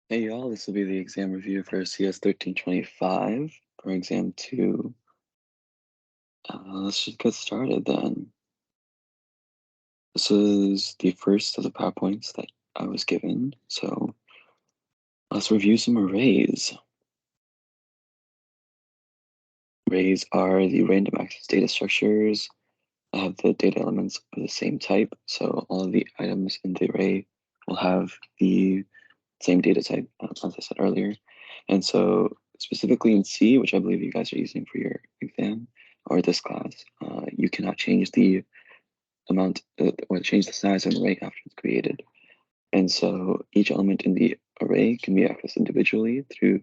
Hey y'all, this will be the exam review for CS1325 for exam 2. Let's just get started then. This is the first of the PowerPoints that I was given, so let's review some arrays. Arrays are the random access data structures that have the data elements of the same type, so all of the items in the array will have the same data type, as I said earlier. And so specifically in C, which I believe you guys are using for your exam, or this class, you cannot change the amount or change the size of an array after it's created. And so each element in the array can be accessed individually through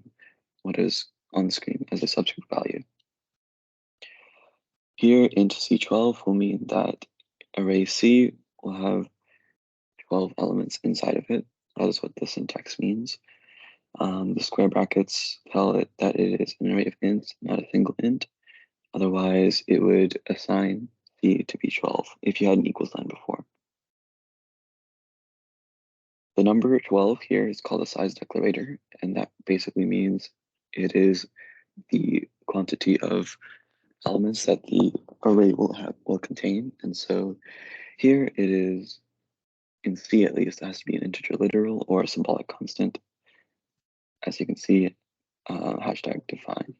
what is on the screen as a subscript value. Here into C12 will mean that array C will have 12 elements inside of it. That is what the syntax means. The square brackets tell it that it is an array of ints, not a single int. Otherwise, it would assign C to be 12 if you had an equal sign before. The number 12 here is called a size declivator, and that basically means it is the quantity of elements that the array will contain. And so here it is, in C at least, it has to be an integer literal or a symbolic constant. As you can see, hashtag define.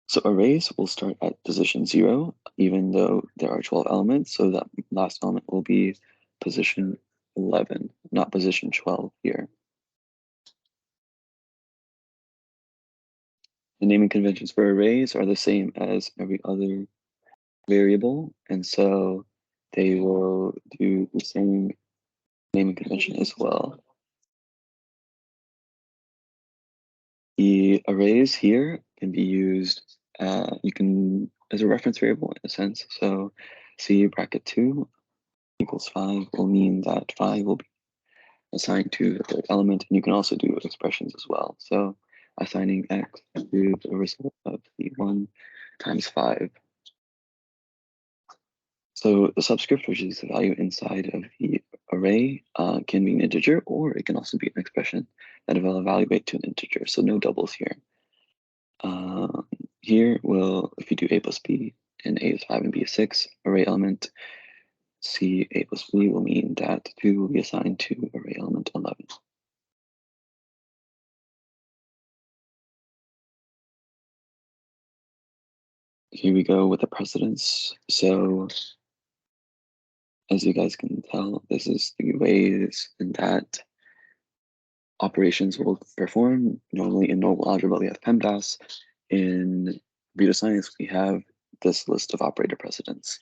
So arrays will start at position 0, even though there are 12 elements, so that last element will be position 11, not position 12 here. The naming conventions for arrays are the same as every other variable, and so they will do the same naming convention as well. The arrays here can be used, as a reference variable in a sense. So C bracket 2 equals 5 will mean that 5 will be assigned to the third element, and you can also do expressions as well. So assigning x to the result of the 1 times 5. So the subscript, which is the value inside of the array, can be an integer, or it can also be an expression that will evaluate to an integer. So no doubles here. Here if you do a plus b, and a is 5 and b is 6, array element C a plus b will mean that 2 will be assigned to array element 11. Here we go with the precedence. So as you guys can tell, this is the ways that operations will perform. Normally in normal algebra, we have PEMDAS. In computer science, we have this list of operator precedents.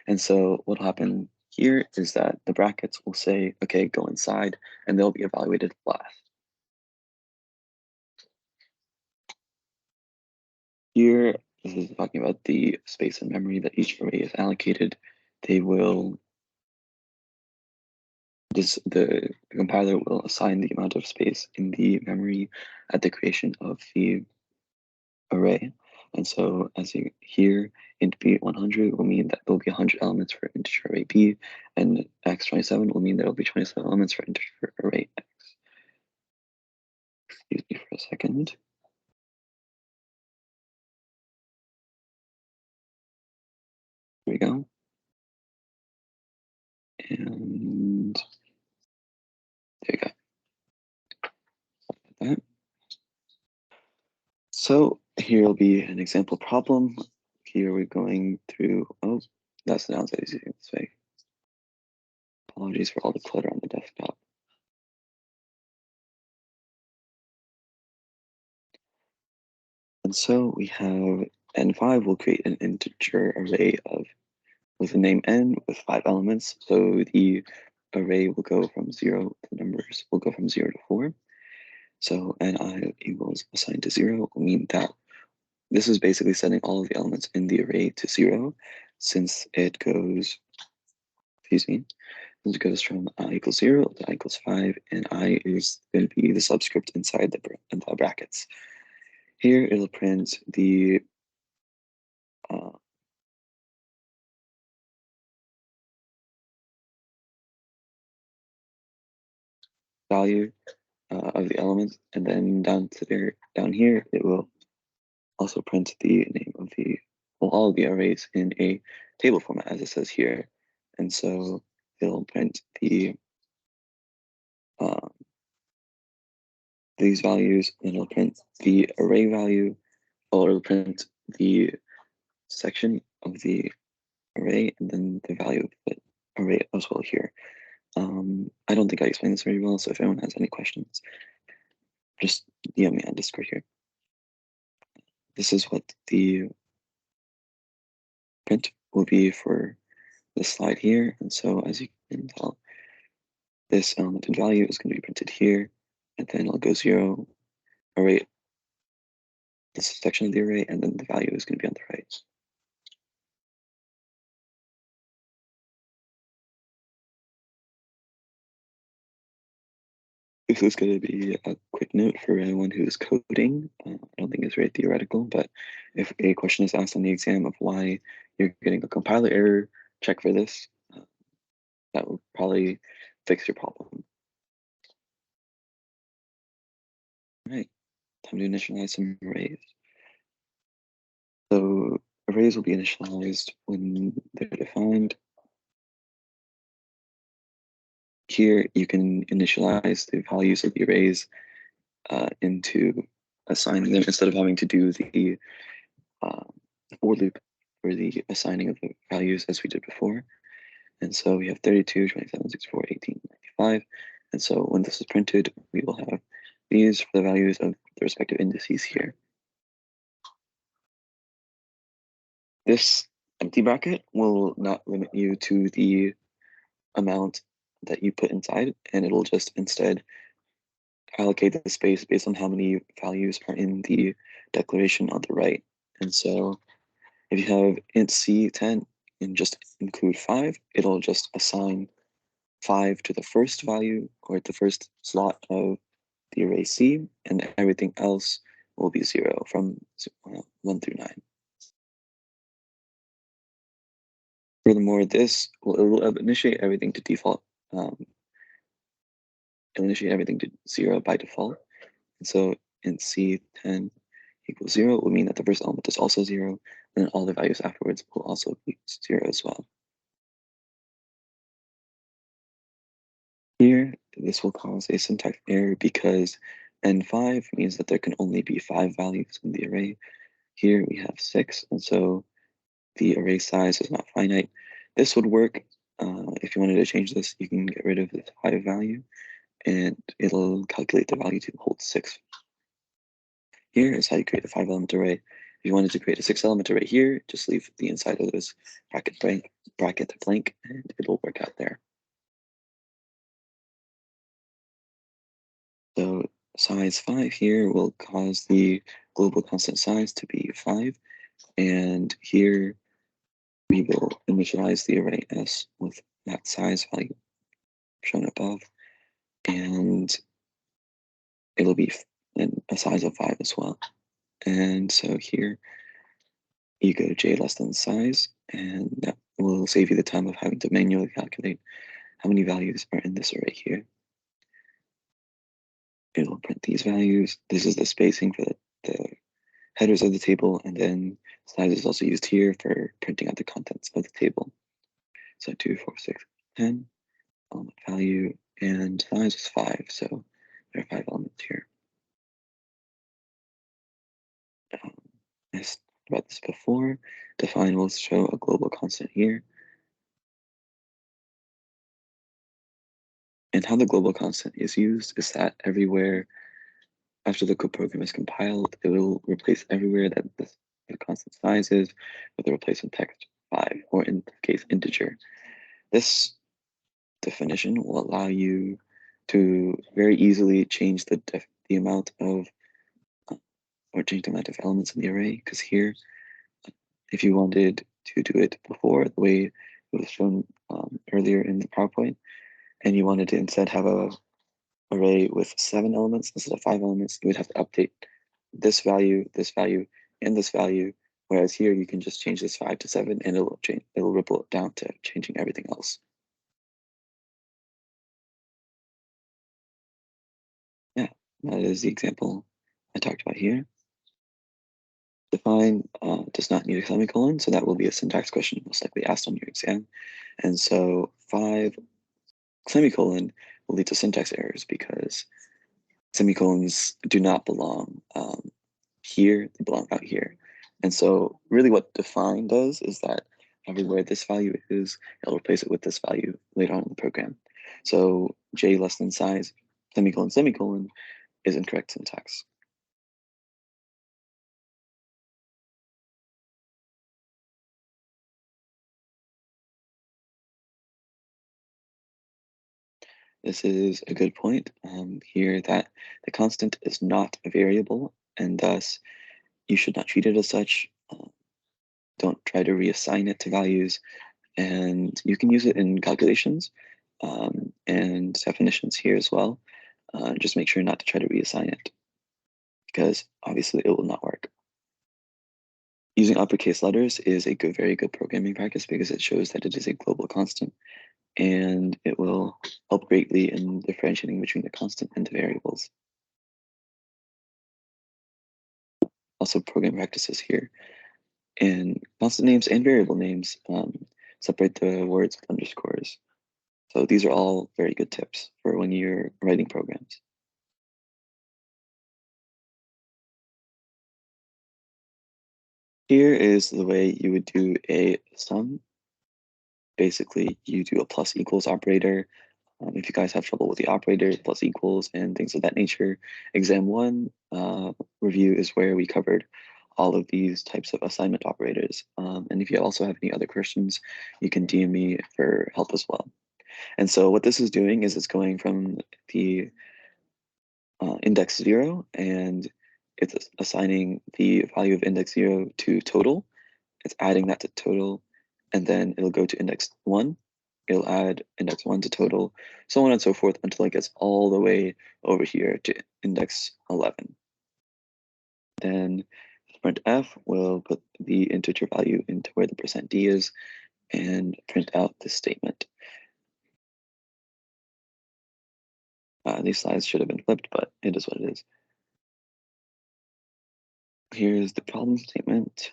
And so what will happen here is that the brackets will say, okay, go inside, and they'll be evaluated last. Here, this is talking about the space and memory that each array is allocated. They will the compiler will assign the amount of space in the memory at the creation of the array. And so as you hear, int b 100 will mean that there'll be 100 elements for integer array b, and x27 will mean there'll be 27 elements for integer array x. Excuse me for a second. Here we go. And there we go. Like that. So here will be an example problem. Here we're going through, oh, that's the downside is using this way. Apologies for all the clutter on the desktop. And so we have n5 will create an integer array with a name n with 5 elements. So the array will go from 0, the numbers will go from 0 to 4. So ni equals assigned to 0 will mean that this is basically setting all of the elements in the array to 0, since it goes, since it goes from I equals 0 to I equals 5, and I is going to be the subscript inside the brackets. Here it'll print the value of the elements, and then down here it will also print the name of all of the arrays in a table format, as it says here. And so it'll print uh, these values, and it'll print the array value, or it'll print the section of the array, and then the value of the array as well here. I don't think I explained this very well, so if anyone has any questions, just DM me on Discord here. This is what the print will be for this slide here. And so as you can tell, this element and value is going to be printed here, and then it'll go 0, array, this section of the array, and then the value is going to be on the right. This is going to be a quick note for anyone who's coding. I don't think it's very theoretical, but if a question is asked on the exam of why you're getting a compiler error, check for this. That will probably fix your problem. All right, time to initialize some arrays. So arrays will be initialized when they're defined. Here you can initialize the values of the arrays into assigning them, instead of having to do the for loop for the assigning of the values as we did before. And so we have 32, 27, 64, 18, 95. And so when this is printed, we will have these for the values of the respective indices here. This empty bracket will not limit you to the amount that you put inside, and it'll just instead allocate the space based on how many values are in the declaration on the right. And so if you have int C10 and just include 5, it'll just assign 5 to the first value, or the first slot of the array C, and everything else will be 0 from 1 through 9. Furthermore, this will initiate everything to default. It'll initiate everything to 0 by default. And so int C10 equals 0 will mean that the first element is also 0, and all the values afterwards will also be 0 as well. Here, this will cause a syntax error because n5 means that there can only be 5 values in the array. Here we have 6, and so the array size is not finite. This would work if you wanted to change this. You can get rid of this 5 value, and it'll calculate the value to hold 6. Here is how you create a 5-element array. If you wanted to create a 6-element array here, just leave the inside of this bracket blank, and it'll work out there. So size 5 here will cause the global constant size to be 5, and here we will initialize the array S with that size value shown above, and it'll be a size of 5 as well. And so here you go to j less than size, and that will save you the time of having to manually calculate how many values are in this array here. It will print these values. This is the spacing for the headers of the table, and then size is also used here for printing out the contents of the table. So 2, 4, 6, 10, element value, and size is 5, so there are 5 elements here. I talked about this before. Define will show a global constant here. And how the global constant is used is that everywhere after the code program is compiled, it will replace everywhere that the constant size is with a replacement text 5, or in this case, integer. This definition will allow you to very easily change the amount of or change the amount of elements in the array, because here, if you wanted to do it before the way it was shown earlier in the PowerPoint, and you wanted to instead have a array with 7 elements instead of 5 elements, you would have to update this value, and this value. Whereas here you can just change this 5 to 7, and it'll ripple it down to changing everything else. That is the example I talked about here. Define does not need a semicolon, so that will be a syntax question most likely asked on your exam. And so 5 semicolon will lead to syntax errors because semicolons do not belong here, they belong out here. And so really what define does is that everywhere this value is, it'll replace it with this value later on in the program. So j less than size, semicolon, semicolon is incorrect syntax. This is a good point here that the constant is not a variable and thus you should not treat it as such. Don't try to reassign it to values, and you can use it in calculations and definitions here as well. Just make sure not to try to reassign it because obviously it will not work. Using uppercase letters is a very good programming practice because it shows that it is a global constant and it will help greatly in differentiating between the constant and the variables. Also program practices here. In constant names and variable names, separate the words with underscores. So these are all very good tips for when you're writing programs. Here is the way you would do a sum. Basically, you do a plus equals operator. If you guys have trouble with the operator, plus equals, and things of that nature, exam 1 review is where we covered all of these types of assignment operators. And if you also have any other questions, you can DM me for help as well. And so what this is doing is it's going from the index 0 and it's assigning the value of index 0 to total. It's adding that to total, and then it'll go to index 1. It'll add index 1 to total, so on and so forth until it gets all the way over here to index 11. Then printf will put the integer value into where the %d is and print out this statement. These slides should have been flipped, but it is what it is. Here's the problem statement.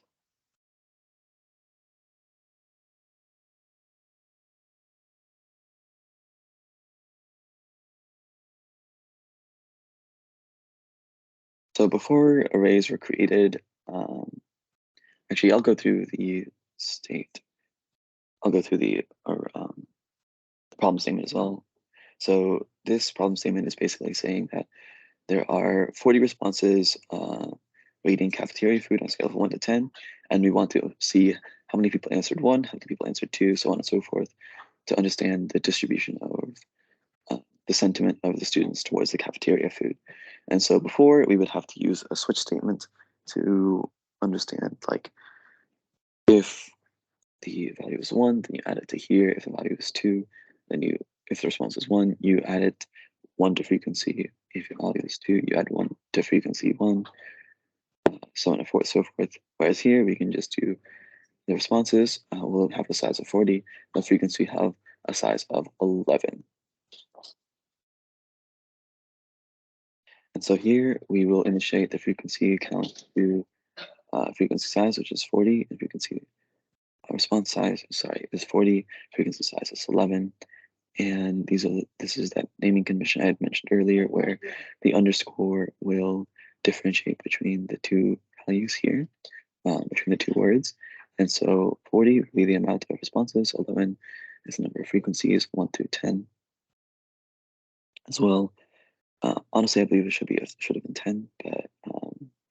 So before arrays were created, actually I'll go through the state. I'll go through the problem statement as well. So this problem statement is basically saying that there are 40 responses rating cafeteria food on a scale of 1 to 10, and we want to see how many people answered 1, how many people answered 2, so on and so forth, to understand the distribution of the sentiment of the students towards the cafeteria food. And so before, we would have to use a switch statement to understand, like, if the value is 1, then you add it to here. If the value is 2, then if the response is 1, you add it 1 to frequency. If the value is 2, you add 1 to frequency 1, so on and so forth. Whereas here, we can just do the responses will have a size of 40, the frequency have a size of 11. And so here we will initiate the frequency count to frequency size, which is 40, and frequency response size, is 40, frequency size is 11. And this is that naming convention I had mentioned earlier, where the underscore will differentiate between the two values here, between the two words. And so 40 would be the amount of responses, 11 is the number of frequencies, 1 through 10 as well. Honestly, I believe it should have been 10, but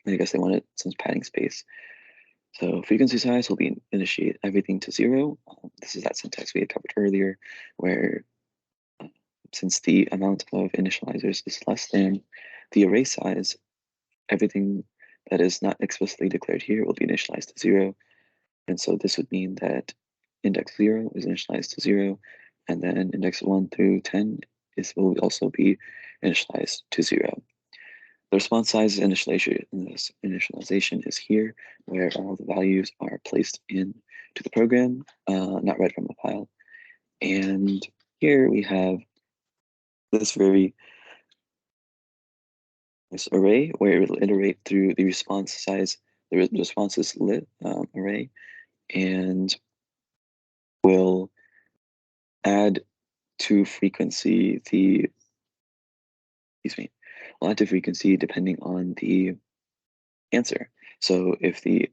I guess they wanted some padding space. So frequency size will be initiate everything to 0. This is that syntax we had covered earlier, where since the amount of initializers is less than the array size, everything that is not explicitly declared here will be initialized to 0. And so this would mean that index 0 is initialized to 0, and then index 1 through 10 will also be initialized to 0. The response size initialization is here, where all the values are placed into the program, not read from the file. And here we have this very this array where it will iterate through the response size, the responses lit array, and will add to frequency the, excuse me, will add to frequency depending on the answer. So if the,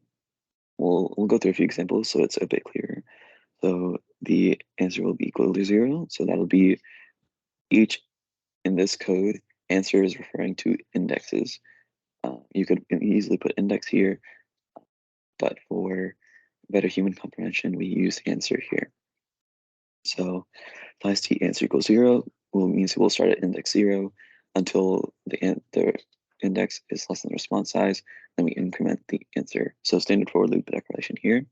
we'll go through a few examples so it's a bit clearer. So the answer will be equal to 0. So that'll be each in this code answer is referring to indexes. You could easily put index here, but for better human comprehension, we use answer here. So size t answer equals 0 means we'll start at index 0 until the index is less than the response size, then we increment the answer. So standard for loop declaration here.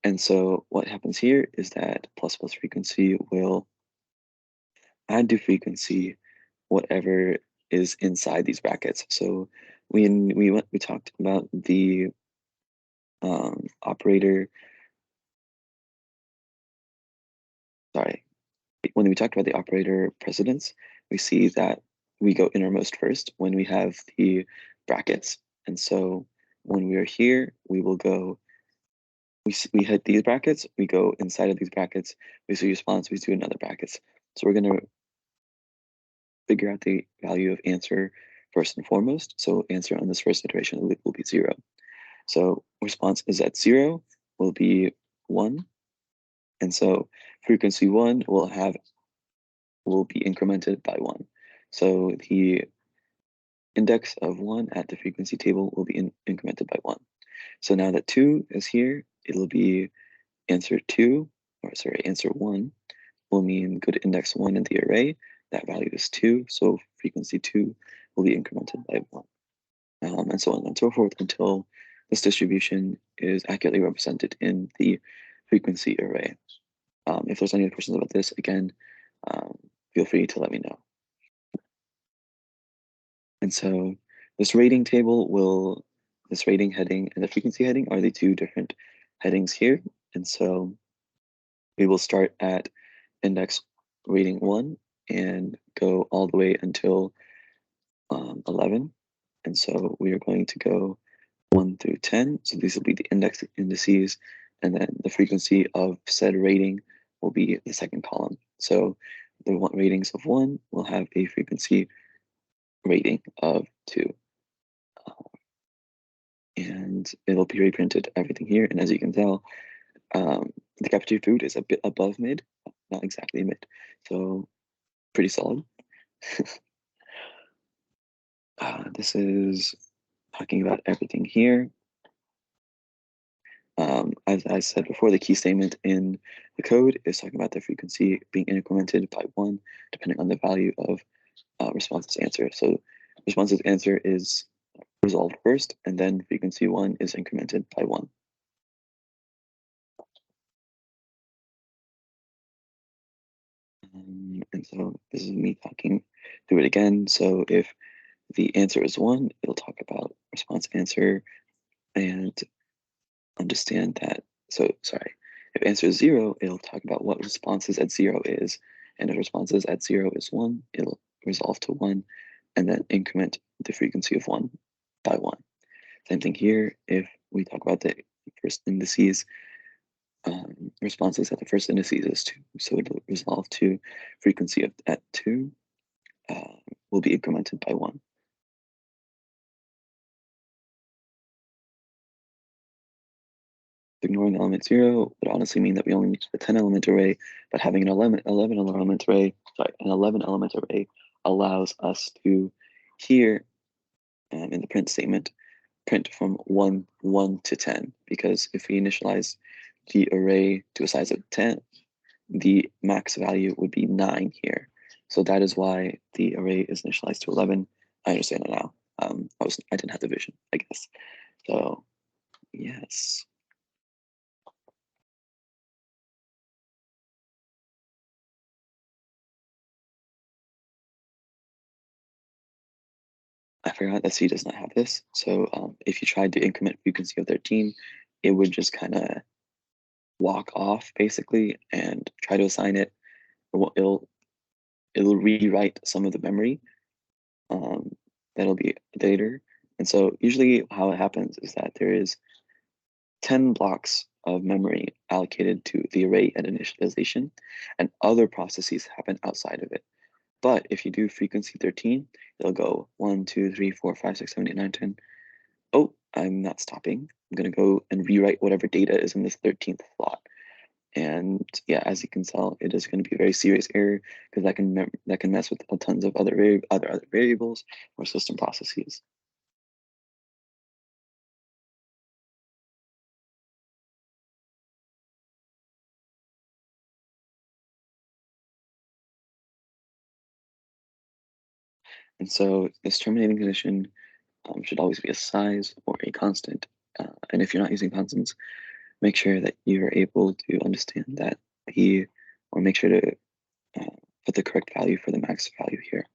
And so what happens here is that plus plus frequency will add to frequency whatever is inside these brackets. So we talked about the operator. Sorry, when we talked about the operator precedence, we see that we go innermost first when we have the brackets. And so when we are here, we will go, we hit these brackets, we go inside of these brackets, we see response, we do another brackets. So we're going to figure out the value of answer first and foremost. So answer on this first iteration will be 0. So response is at 0 will be 1. And so frequency 1 will be incremented by 1. So the index of 1 at the frequency table will be incremented by 1. So now that 2 is here, it'll be answer 1 will mean go to index 1 in the array. That value is 2, so frequency 2 will be incremented by 1. And so on and so forth until this distribution is accurately represented in the frequency array. If there's any questions about this, again, feel free to let me know. And so this rating table this rating heading and the frequency heading are the two different headings here. And so we will start at index rating 1 and go all the way until 11. And so we are going to go 1 through 10. So these will be the indices, and then the frequency of said rating will be the second column. So the ratings of 1 will have a frequency rating of 2. And it'll be reprinted everything here. And as you can tell, the cafeteria food is a bit above mid, not exactly mid. So pretty solid. This is talking about everything here. As I said before, the key statement in the code is talking about the frequency being incremented by 1, depending on the value of response's answer. So response's answer is resolved first, and then frequency 1 is incremented by 1. And so this is me talking through it again. So if the answer is 1, it'll talk about response answer and understand that. So sorry, if answer is 0, it'll talk about what responses at 0 is. And if responses at 0 is 1, it'll resolve to 1 and then increment the frequency of 1 by 1. Same thing here. If we talk about the first indices, responses at the first indices is 2. So it'll resolve to frequency of at 2 will be incremented by 1. Ignoring element 0 would honestly mean that we only need a 10 element array, but having an 11 element array allows us to here in the print statement print from 1 to 10, because if we initialize the array to a size of 10, the max value would be 9 here. So that is why the array is initialized to 11. I understand it now. I didn't have the vision, I guess. So yes. I forgot that C does not have this. So if you tried to increment frequency of 13, it would just kind of walk off basically and try to assign it. It'll rewrite some of the memory. that'll be later. And so usually how it happens is that there is 10 blocks of memory allocated to the array at initialization, and other processes happen outside of it. But if you do frequency 13, it'll go 1, 2, 3, 4, 5, 6, 7, 8, 9, 10. Oh, I'm not stopping. I'm going to go and rewrite whatever data is in this 13th slot. And yeah, as you can tell, it is going to be a very serious error because that can mess with tons of other variables or system processes. And so this terminating condition should always be a size or a constant. And if you're not using constants, make sure that you're able to understand that or make sure to put the correct value for the max value here.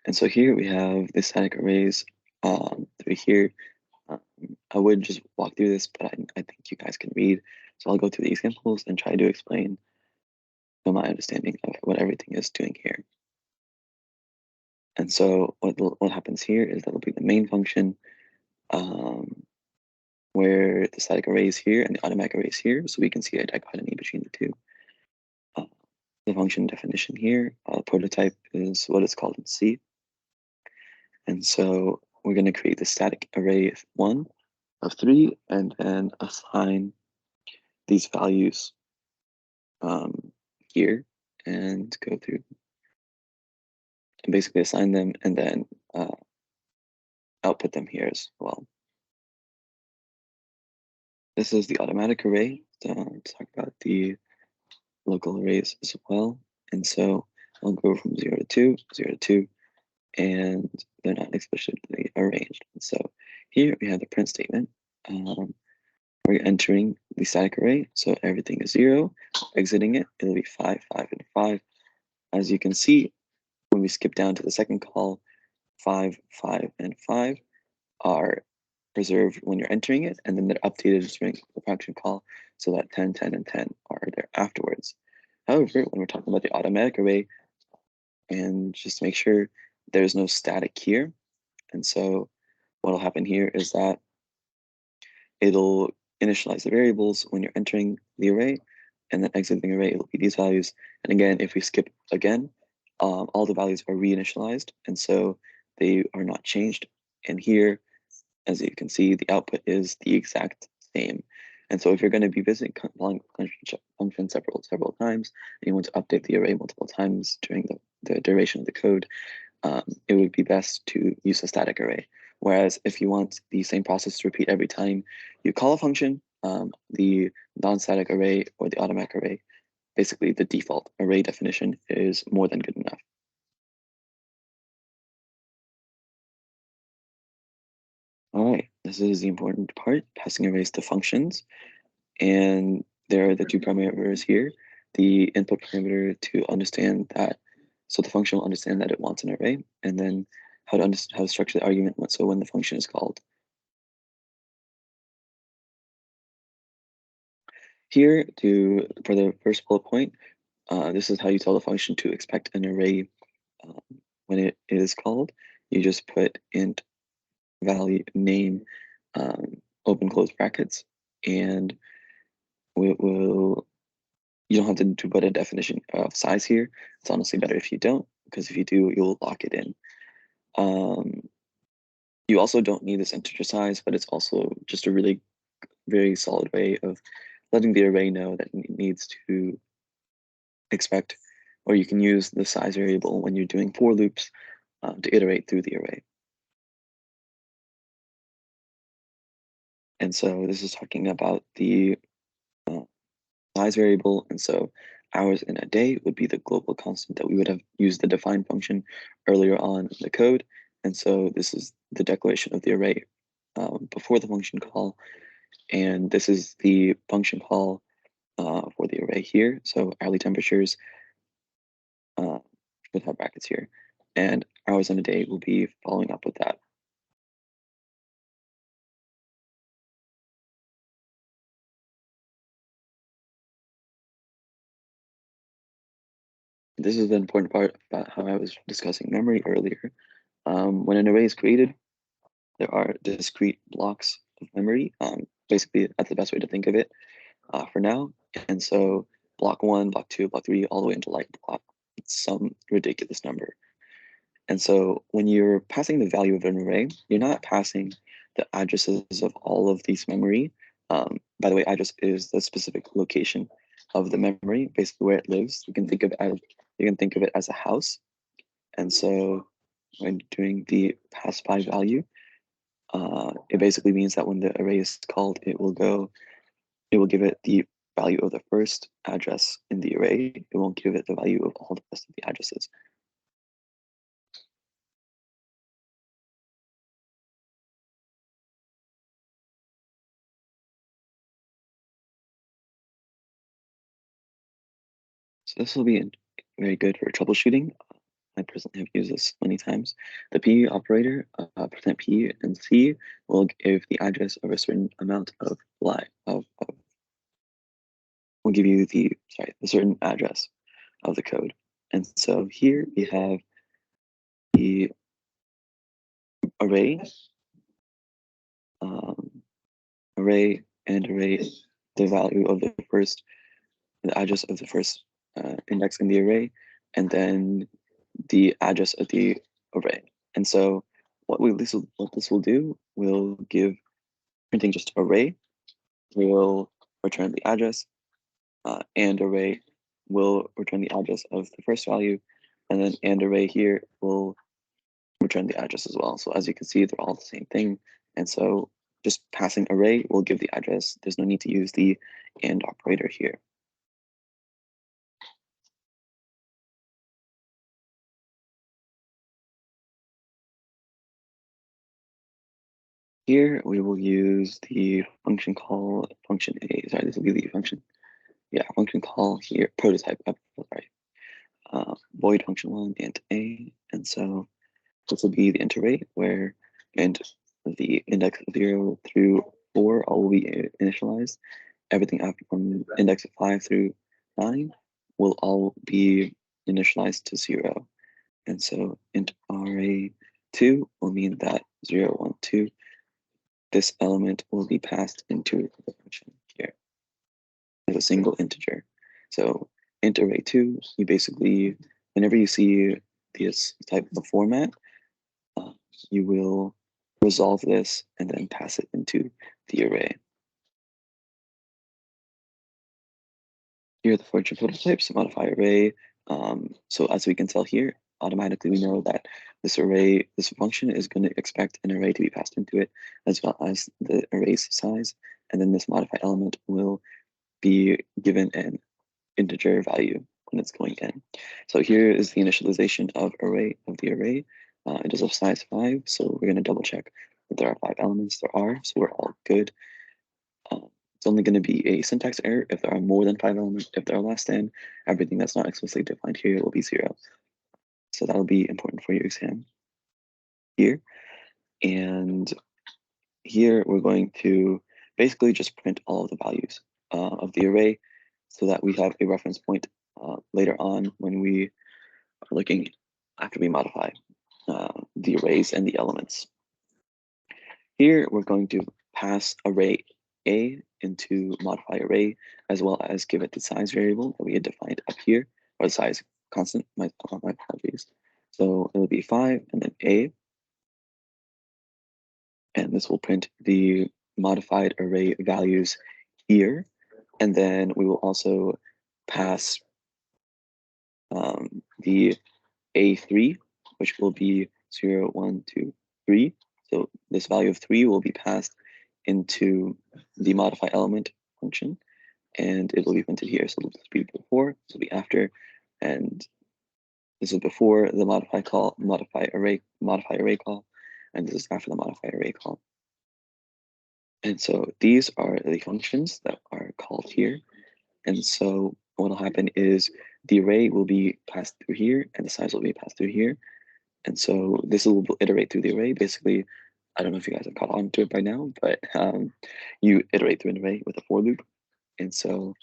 And so here we have the static arrays through here. Um, I would just walk through this, but I think you guys can read. So I'll go through the examples and try to explain my understanding of what everything is doing here. And so what happens here is that'll be the main function um, where the static array is here and the automatic array is here. So we can see a dichotomy between the two. Uh, the function definition here, prototype is what it's called in C. And so we're going to create the static array of 1 of 3 and then assign these values here and go through and basically assign them and then output them here as well. This is the automatic array. So let's talk about the local arrays as well. And so I'll go from 0 to 2, 0 to 2, and they're not explicitly arranged. And so here we have the print statement. We're entering the static array, so everything is 0. Exiting it, it'll be 5, 5, and 5. As you can see, when we skip down to the second call, 5, 5, and 5 are preserved when you're entering it, and then they're updated during the function call so that 10, 10, and 10 are there afterwards. However, when we're talking about the automatic array, and just make sure there's no static here, and so what'll happen here is that it'll initialize the variables when you're entering the array, and then exiting the array, it'll be these values. And again, if we skip again, all the values are reinitialized, and so they are not changed. And here, as you can see, the output is the exact same. And so if you're going to be visiting function several times, and you want to update the array multiple times during the duration of the code, it would be best to use a static array. Whereas if you want the same process to repeat every time you call a function, the non-static array or the automatic array, basically the default array definition is more than good enough. All right, this is the important part, passing arrays to functions. And there are the two parameters here. The input parameter to understand that, so the function will understand that it wants an array, and then how to structure the argument so when the function is called. Here, for the first bullet point, this is how you tell the function to expect an array um, when it is called. You just put int value name open close brackets, and you don't have to put a definition of size here. It's honestly better if you don't, because if you do, you'll lock it in. You also don't need this integer size, but it's also just a really very solid way of letting the array know that it needs to expect, or you can use the size variable when you're doing for loops to iterate through the array. And so this is talking about the size variable. And so hours in a day would be the global constant that we would have used the define function earlier on in the code. And so this is the declaration of the array before the function call. And this is the function call for the array here. So hourly temperatures should have brackets here, and hours in a day will be following up with that. This is the important part about how I was discussing memory earlier. When an array is created, there are discrete blocks of memory. Basically, that's the best way to think of it for now. And so block 1, block 2, block 3, all the way into like block some ridiculous number. And so when you're passing the value of an array, you're not passing the addresses of all of these memory. By the way, address is the specific location of the memory, basically where it lives. You can think of it as a house. And so when doing the pass by value, it basically means that when the array is called, it will give it the value of the first address in the array. It won't give it the value of all the rest of the addresses. So this will be very good for troubleshooting. I personally have used this many times. The P percent %P and C will give the address of a certain amount of will give you the certain address of the code. And so here we have the array, um, array and array, the value of the address of the first index in the array, and then the address of the array. And so what this will do will give printing just array will return the address, and array will return the address of the first value, and then and array here will return the address as well. So as you can see, they're all the same thing. And so just passing array will give the address. There's no need to use the and operator here. Here we will use the function call function A. Sorry, this will be the function. Yeah, function call here, prototype. Sorry, void function 1 int A. And so this will be the int array where and the index 0 through 4 all will be initialized. Everything after from index of 5 through 9 will all be initialized to 0. And so int array2 will mean that 0, 1, 2, this element will be passed into the function here as a single integer. So int array2, you basically, whenever you see this type of format, you will resolve this and then pass it into the array. Here are the functional prototypes, modify array. So as we can tell here, automatically we know that this function is going to expect an array to be passed into it, as well as the array's size. And then this modify element will be given an integer value when it's going in. So here is the initialization of the array. It is of size 5, so we're going to double check that there are 5 elements. There are, so we're all good. It's only going to be a syntax error if there are more than 5 elements. If there are less than, everything that's not explicitly defined here will be 0. So that'll be important for your exam here. And here we're going to basically just print all of the values of the array so that we have a reference point later on when we are looking after we modify the arrays and the elements. Here we're going to pass array A into modify array, as well as give it the size variable that we had defined up here, or the size constant, my apologies. So it'll be 5 and then A, and this will print the modified array values here. And then we will also pass the A3, which will be 0, 1, 2, 3. So this value of 3 will be passed into the modify element function, and it will be printed here. So this will be before, this will be after, and this is before the modify array call, and this is after the modify array call. And so these are the functions that are called here. And so what'll happen is the array will be passed through here and the size will be passed through here. And so this will iterate through the array. Basically, I don't know if you guys have caught on to it by now, but you iterate through an array with a for loop. And so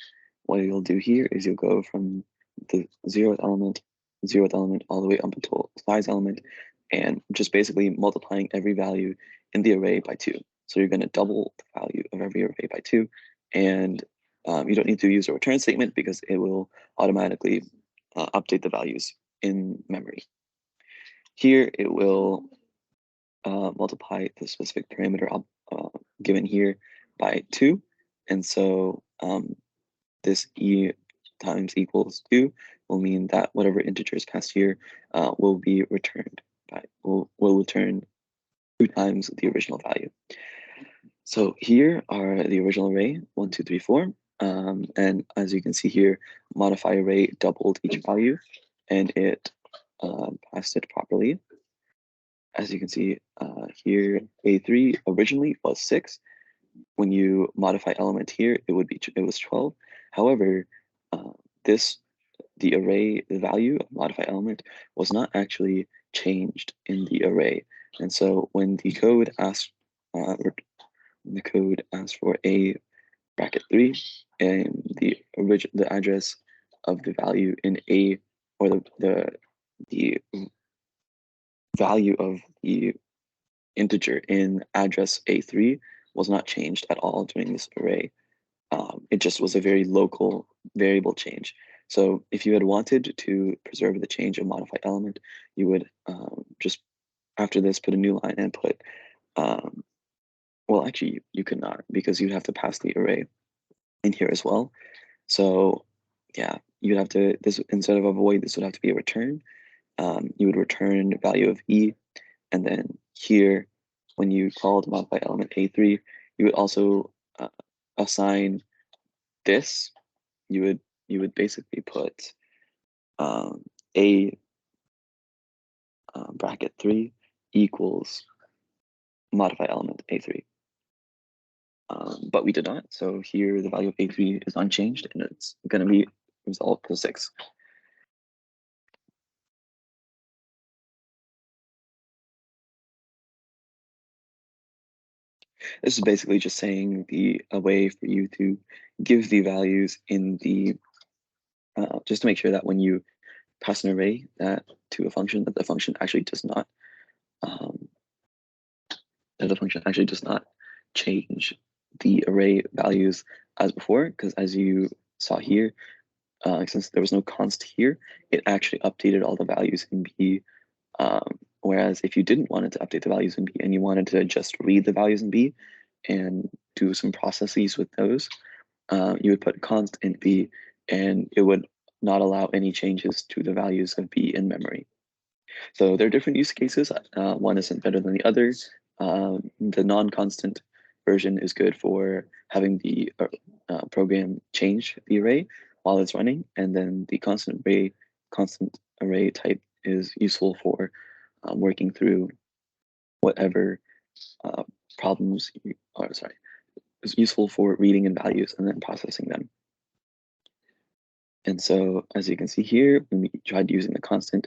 what you'll do here is you'll go from the zeroth element all the way up until size element, and just basically multiplying every value in the array by 2. So you're going to double the value of every array by 2, and you don't need to use a return statement because it will automatically update the values in memory. Here it will multiply the specific parameter given here by 2, and so this e times equals 2 will mean that whatever integer is passed here will be returned will return 2 times the original value. So here are the original array 1, 2, 3, 4, and as you can see here, modify array doubled each value, and it passed it properly. As you can see here, A3 originally was 6. When you modify element here, it was 12. However, the array, the value of modify element was not actually changed in the array. And so when the code asks for a bracket 3 and the address of the value in a, or the value of the integer in address A3 was not changed at all during this array. It just was a very local variable change. So if you had wanted to preserve the change of modify element, you would just after this put a new line and put, well, actually you could not, because you'd have to pass the array in here as well. So yeah, you'd have to, this instead of a void, this would have to be a return. You would return value of e, and then here, when you called modify element A3, you would also assign this. You would basically put a bracket 3 equals modify element A3. But we did not, so here the value of A3 is unchanged, and it's going to be resolved to 6. This is basically just saying a way for you to give the values in the, just to make sure that when you pass an array to a function, that the function actually does not, change the array values as before, because as you saw here, since there was no const here, it actually updated all the values in B. Whereas if you didn't want it to update the values in B and you wanted to just read the values in B and do some processes with those, you would put const in B, and it would not allow any changes to the values of B in memory. So there are different use cases. One isn't better than the other. The non-constant version is good for having the program change the array while it's running, and then the constant array type is useful for working through whatever problems is useful for reading in values and then processing them. And so as you can see here, when we tried using the constant,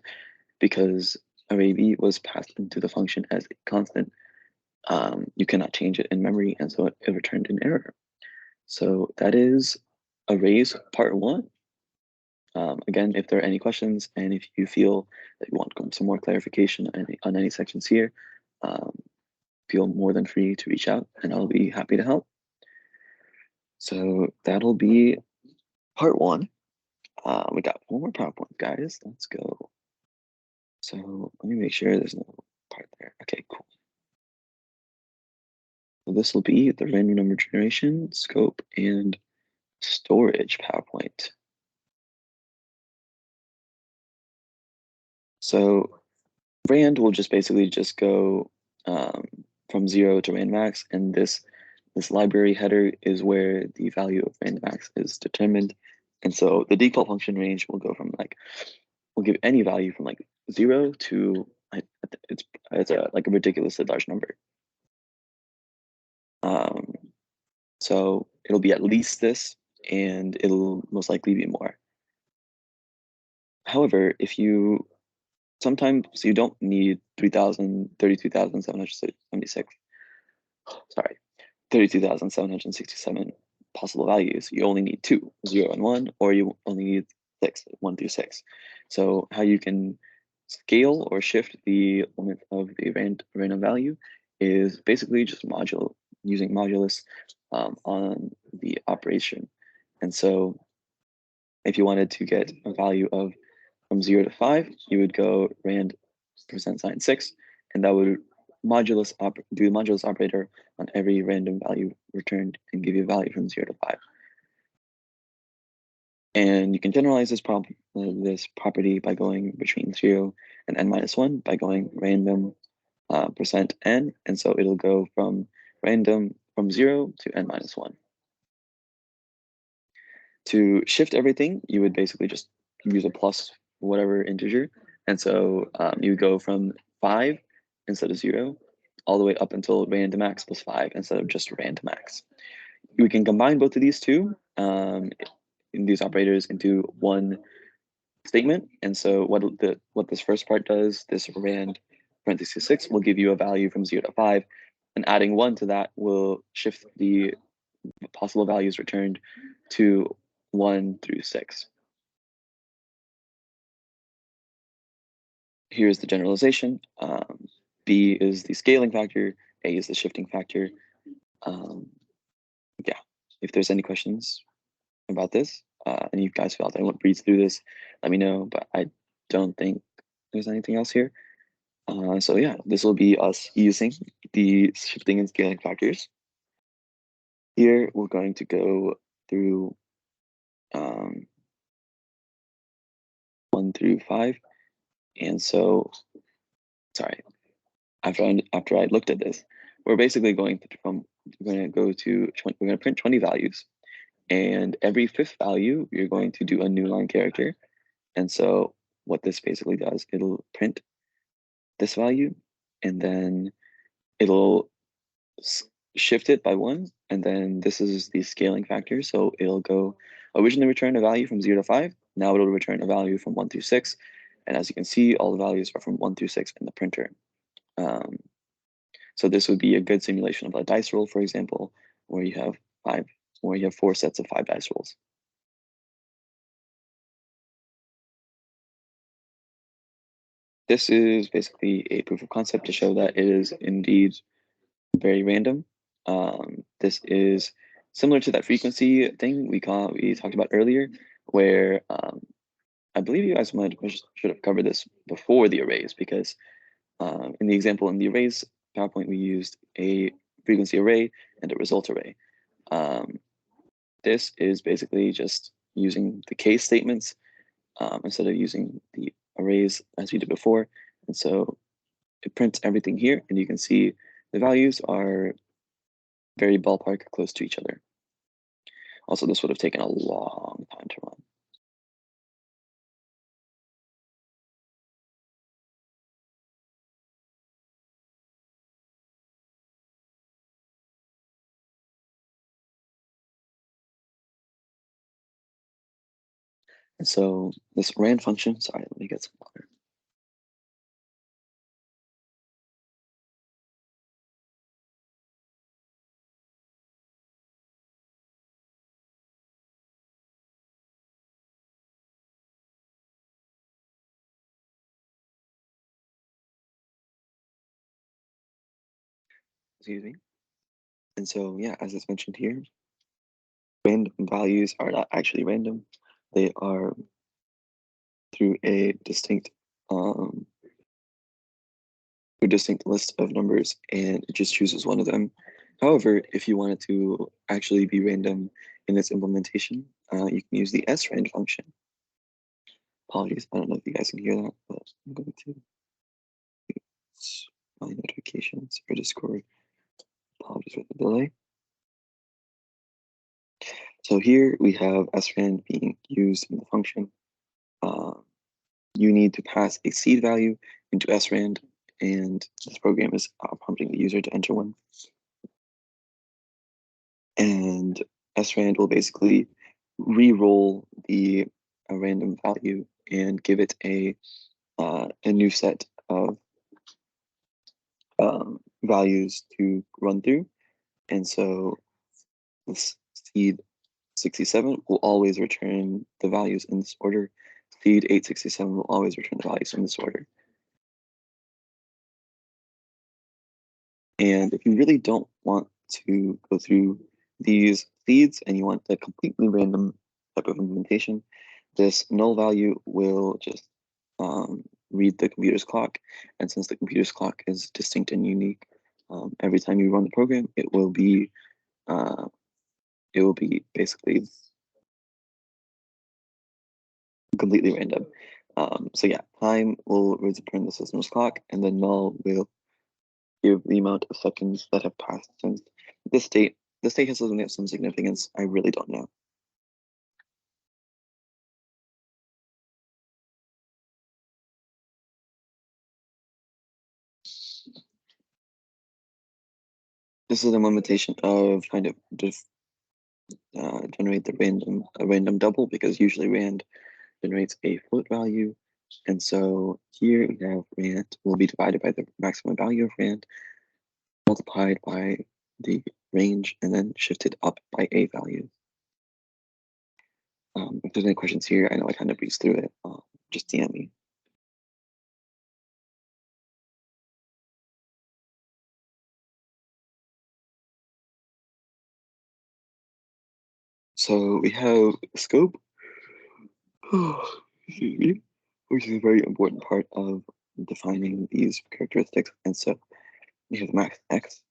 because array B was passed into the function as a constant, you cannot change it in memory, and so it returned an error. So that is arrays part 1. Again, if there are any questions, and if you feel that you want some more clarification on any sections here, feel more than free to reach out, and I'll be happy to help. So that'll be part 1. We got 1 more PowerPoint, guys. Let's go. So let me make sure there's no part there. Okay, cool. So this will be the random number generation, scope, and storage PowerPoint. So rand will just basically just go from 0 to rand max, and this library header is where the value of rand max is determined. And so the default function range will go from we'll give any value from 0 to it's a ridiculously large number. So it'll be at least this and it'll most likely be more. However, if you sometimes you don't need 32,776, sorry, 32,767 possible values. You only need 2, 0 and 1, or you only need 6, 1 through 6. So how you can scale or shift the limit of the random value is basically just using modulus on the operation. And so if you wanted to get a value of from 0 to 5, you would go rand percent sign 6, and that would do the modulus operator on every random value returned and give you a value from 0 to 5. And you can generalize this property by going between 0 and n minus 1 by going random percent n, and so it'll go from random from 0 to n minus 1. To shift everything, you would basically just use a plus whatever integer, and so you go from 5 instead of 0 all the way up until random max plus 5 instead of just random max. We can combine both of these two in these operators into one statement. And so what this first part does, this rand parentheses 6 will give you a value from 0 to 5, and adding 1 to that will shift the possible values returned to 1 through 6. Here's the generalization. B is the scaling factor, A is the shifting factor. Yeah, if there's any questions about this, and you guys feel like I won't breeze through this, let me know, but I don't think there's anything else here. So yeah, this will be us using the shifting and scaling factors. Here, we're going to go through 1 through 5. And so, sorry, after I looked at this, we're basically going to we're going to print 20 values. And every 5th value, you're going to do a new line character. And so what this basically does, it'll print this value, and then it'll shift it by 1, and then this is the scaling factor. So it'll go originally return a value from 0 to 5. Now it'll return a value from 1 through 6. And as you can see, all the values are from 1 through 6 in the printer. So this would be a good simulation of a dice roll, for example, where you have 4 sets of 5 dice rolls. This is basically a proof of concept to show that it is indeed very random. This is similar to that frequency thing we talked about earlier, where I believe you guys should have covered this before the arrays, because in the example in the arrays PowerPoint, we used a frequency array and a result array. This is basically just using the case statements instead of using the arrays as we did before. And so it prints everything here, and you can see the values are very ballpark close to each other. Also, this would have taken a long time to run. And so this rand function, sorry, let me get some water. Excuse me. And so, yeah, as it's mentioned here, random values are not actually random. They are through a distinct list of numbers, and it just chooses one of them. However, if you wanted to actually be random in its implementation, you can use the srand function. Apologies, I don't know if you guys can hear that, but I'm going to use my notifications for Discord. Apologies for the delay. So here we have srand being used in the function. You need to pass a seed value into srand, and this program is prompting the user to enter one. And srand will basically re-roll the a random value and give it a new set of values to run through. And so this seed 67 will always return the values in this order. Seed 867 will always return the values in this order. And if you really don't want to go through these seeds and you want a completely random type of implementation, this null value will just read the computer's clock. And since the computer's clock is distinct and unique, every time you run the program, it will be basically completely random. So yeah, time will return the system's clock, and then null will give the amount of seconds that have passed since this date. This date has some significance. I really don't know. This is a limitation of trying to just generate a random double, because usually rand generates a float value. And so here we have rand will be divided by the maximum value of rand, multiplied by the range, and then shifted up by a value. If there's any questions here, I know I kind of breezed through it. Just DM me. So we have scope, excuse me, which is a very important part of defining these characteristics. And so we have max x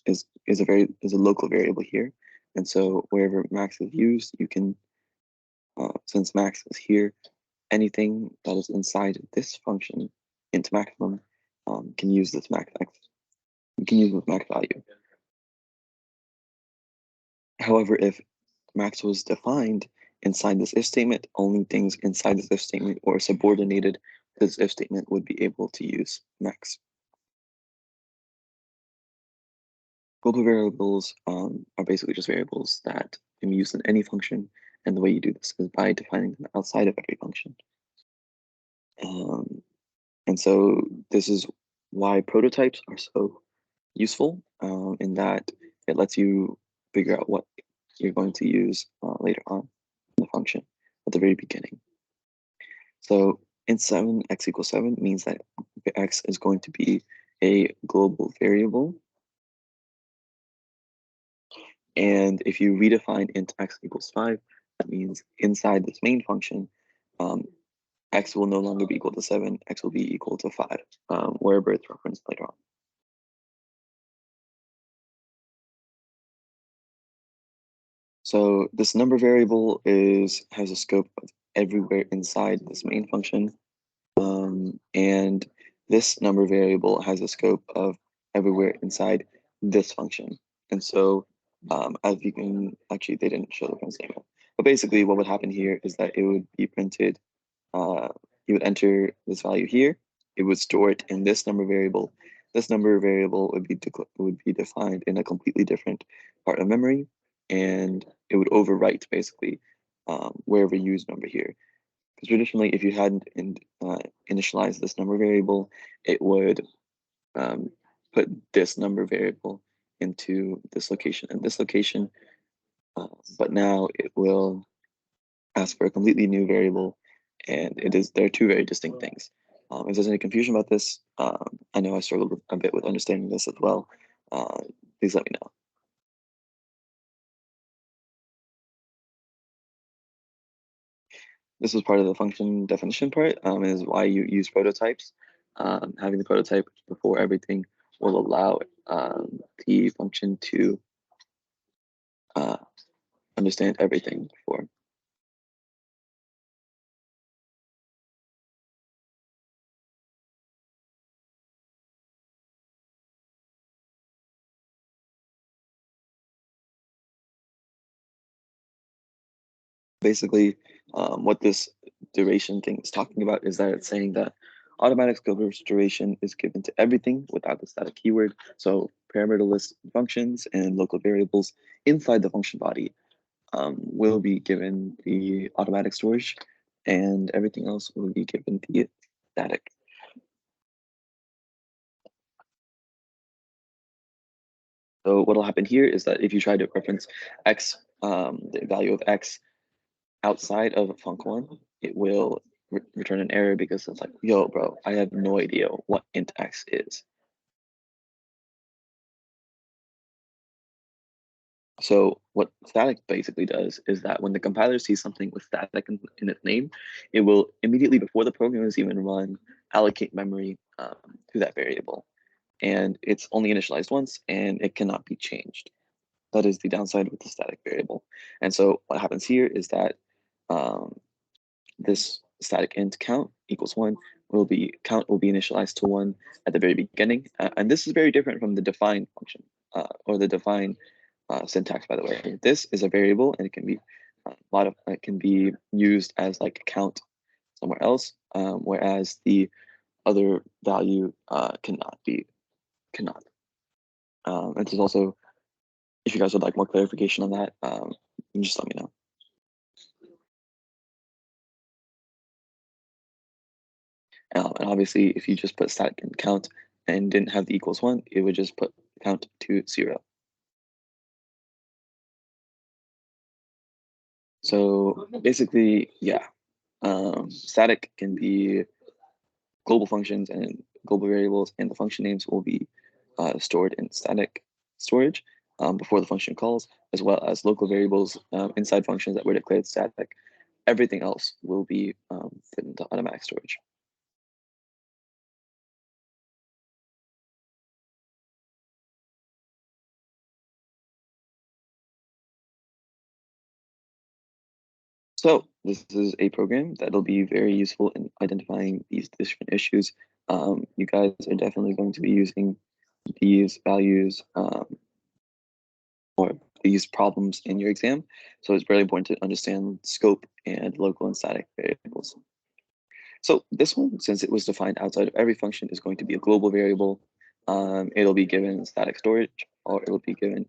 is a local variable here. And so wherever max is used, you can since max is here, anything that is inside this function into maximum can use this max x. You can use this max value. However, if max was defined inside this if statement, only things inside this if statement or subordinated to this if statement would be able to use max. Global variables are basically just variables that can be used in any function, and the way you do this is by defining them outside of every function. And so this is why prototypes are so useful, in that it lets you figure out what you're going to use later on in the function at the very beginning. So in 7, x equals 7 means that x is going to be a global variable. And if you redefine int x equals 5, that means inside this main function, x will no longer be equal to 7, x will be equal to 5, wherever it's referenced later on. So this number variable has a scope of everywhere inside this main function. And this number variable has a scope of everywhere inside this function. And so as you can, actually they didn't show the print statement, but basically what would happen here is that it would be printed, you would enter this value here, it would store it in this number variable. This number variable would be defined in a completely different part of memory, and it would overwrite basically wherever you use number here. Because traditionally, if you hadn't initialized this number variable, it would put this number variable into this location and this location. But now it will ask for a completely new variable, and they're two very distinct things. If there's any confusion about this, I know I struggled a bit with understanding this as well. Please let me know. This is part of the function definition part, is why you use prototypes. Having the prototype before everything will allow the function to understand everything before. Basically, what this duration thing is talking about is that it's saying that automatic scope duration is given to everything without the static keyword. So parameterless functions and local variables inside the function body will be given the automatic storage, and everything else will be given the static. So what will happen here is that if you try to reference x, the value of x outside of func1, it will return an error because it's like, yo, bro, I have no idea what int x is. So what static basically does is that when the compiler sees something with static in its name, it will immediately, before the program is even run, allocate memory to that variable. And it's only initialized once, and it cannot be changed. That is the downside with the static variable. And so what happens here is that this static int count equals 1 will be initialized to 1 at the very beginning. And this is very different from the define function or the define syntax, by the way. This is a variable, and it can be it can be used as like a count somewhere else, whereas the other value cannot. And there's also, if you guys would like more clarification on that, you can just let me know. And obviously, if you just put static int count and didn't have the equals 1, it would just put count to 0. So basically, yeah, static can be global functions and global variables, and the function names will be stored in static storage before the function calls, as well as local variables inside functions that were declared static. Everything else will be put into automatic storage. So this is a program that'll be very useful in identifying these different issues. You guys are definitely going to be using these values or these problems in your exam. So it's very important to understand scope and local and static variables. So this one, since it was defined outside of every function, is going to be a global variable. It'll be given static storage, or it'll be given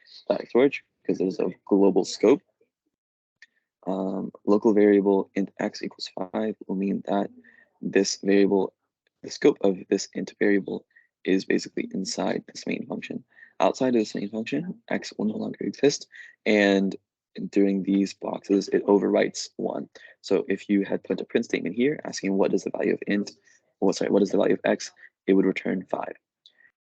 static storage because there's a global scope. Local variable int x equals 5 will mean that this variable, the scope of this int variable is basically inside this main function. Outside of this main function, x will no longer exist, and during these boxes, it overwrites 1. So if you had put a print statement here asking what is the value of what is the value of x, it would return 5.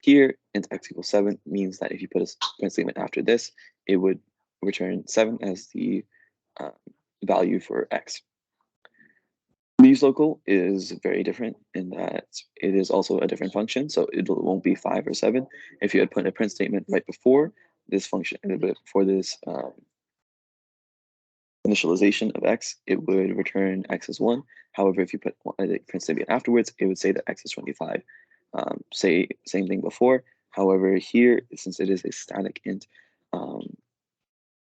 Here, int x equals 7 means that if you put a print statement after this, it would return 7 as the value for x. Leaves local is very different in that it is also a different function, so it won't be 5 or 7. If you had put a print statement right before this function, before this initialization of x, it would return x as 1. However, if you put a print statement afterwards, it would say that x is 25. Say same thing before. However, here, since it is a static int,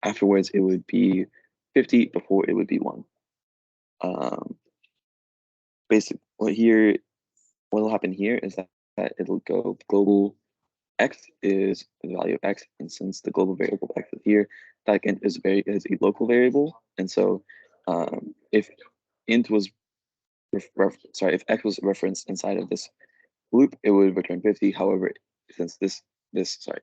afterwards it would be 50, before it would be 1. What will happen here is that it'll go global x is the value of x, and since the global variable x is here, that int is a local variable, and so if int was if x was referenced inside of this loop, it would return 50. However, since instead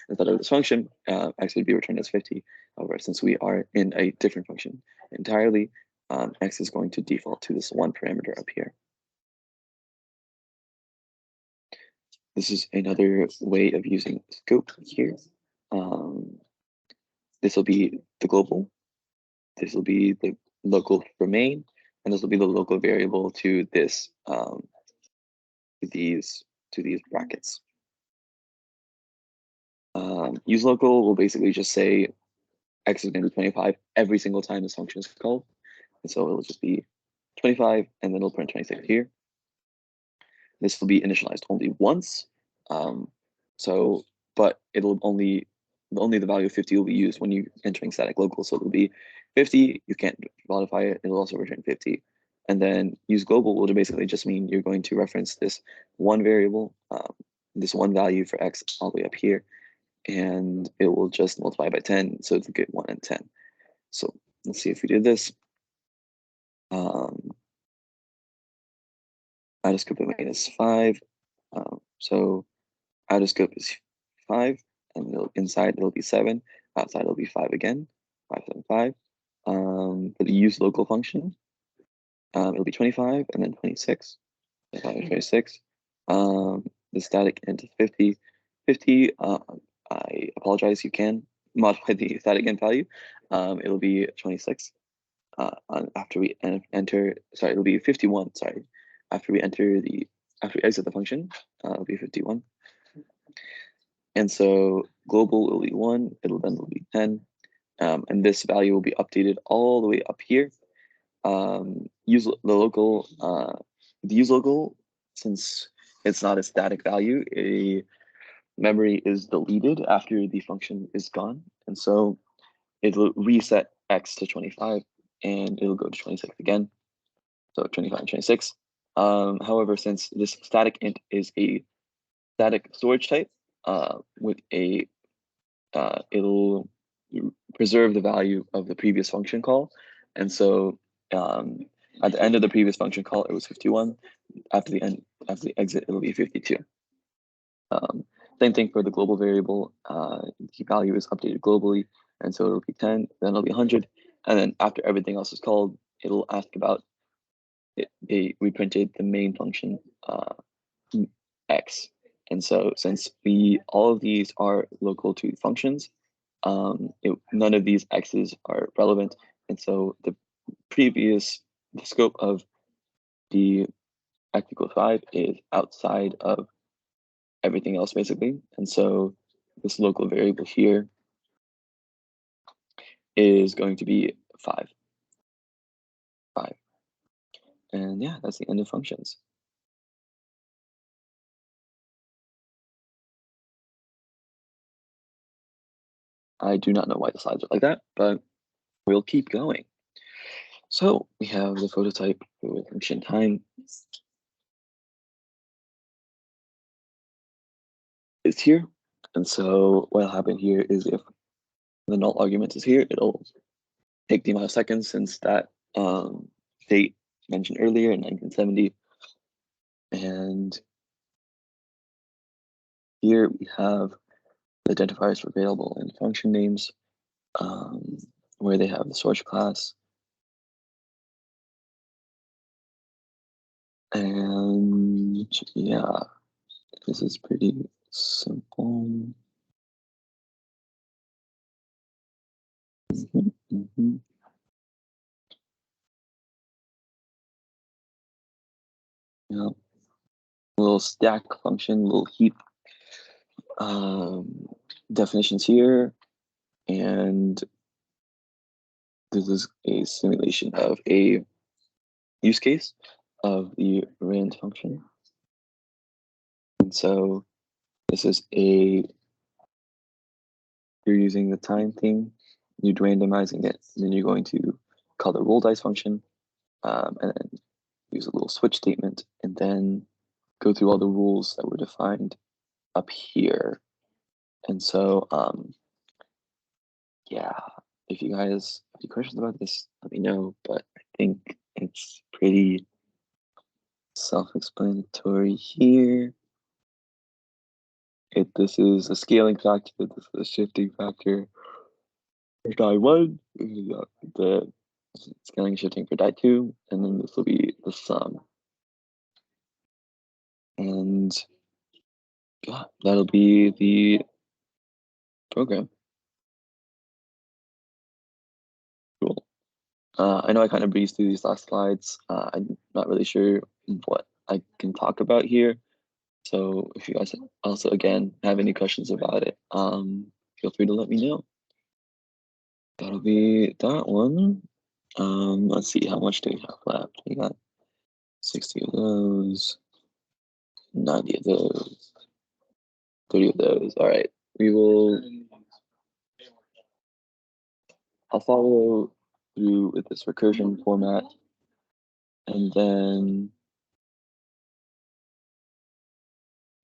of this function, x would be returned as 50. However, since we are in a different function entirely, x is going to default to this one parameter up here. This is another way of using scope here. This will be the global. This will be the local for main, and this will be the local variable to this to these brackets. Use local will basically just say x is going to be 25 every single time this function is called, and so it'll just be 25, and then it'll print 26 here. This will be initialized only once, but it'll only the value of 50 will be used when you're entering static local. So it'll be 50, you can't modify it, it'll also return 50. And then use global will basically just mean you're going to reference this one variable, this one value for x all the way up here. and it will just multiply by 10, so it's a good 1 and 10. So let's see if we did this. Outer scope of main is 5. So outer scope is 5, and inside it'll be 7. Outside it'll be 5 again, 5, 7, 5. For the use local function, it'll be 25 and then 26. 25 and 26. The static int is 50. 50, I apologize, you can modify the static int value. It'll be 26. After we enter, sorry, it'll be 51, sorry. After we exit the function, it'll be 51. And so global will be 1, it'll be 10. And this value will be updated all the way up here. Use the local, since it's not a static value, a memory is deleted after the function is gone. And so it'll reset x to 25 and it'll go to 26 again. So 25 and 26. However, since this static int is a static storage type, with a it'll preserve the value of the previous function call. And so at the end of the previous function call, it was 51. After the exit, it'll be 52. Same thing for the global variable. The value is updated globally, and so it'll be 10, then it'll be 100, and then after everything else is called, it'll ask about it. We printed the main function x, and so since all of these are local to functions, none of these x's are relevant, and so the scope of the x equals 5 is outside of everything else basically, and so this local variable here is going to be 5. And yeah, that's the end of functions. I do not know why the slides are like that, but we'll keep going. So we have the prototype for function time is here. And so what'll happen here is if the null argument is here, it'll take the amount of seconds since that date mentioned earlier in 1970. And here we have the identifiers for variable and function names, where they have the source class. And yeah, this is pretty simple. Yeah, little stack function, little heap definitions here, and this is a simulation of a use case of the rand function. And so this is you're using the time thing, you're randomizing it, and then you're going to call the roll dice function, and then use a little switch statement, and then go through all the rules that were defined up here. And so, yeah, if you guys have any questions about this, let me know, but I think it's pretty self-explanatory here. This is a scaling factor, this is a shifting factor for die 1, the scaling and shifting for die 2, and then this will be the sum. And yeah, that'll be the program. Cool. I know I kind of breezed through these last slides. I'm not really sure what I can talk about here. So if you guys also, again, have any questions about it, feel free to let me know. That'll be that one. Let's see, how much do we have left? We got 60 of those, 90 of those, 30 of those. All right, I'll follow through with this recursion format, and then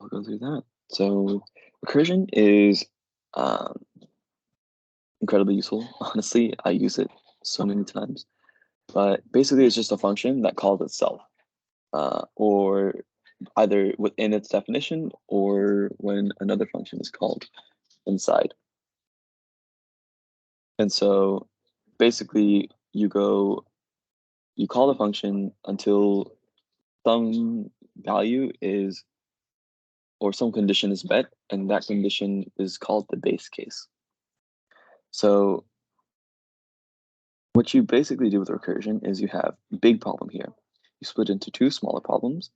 I'll go through that. So recursion is incredibly useful. Honestly, I use it so many times. But basically, it's just a function that calls itself, or either within its definition or when another function is called inside. And so basically, you call the function until some value is, or some condition is met, and that condition is called the base case. So what you basically do with recursion is you have a big problem here. You split into two smaller problems,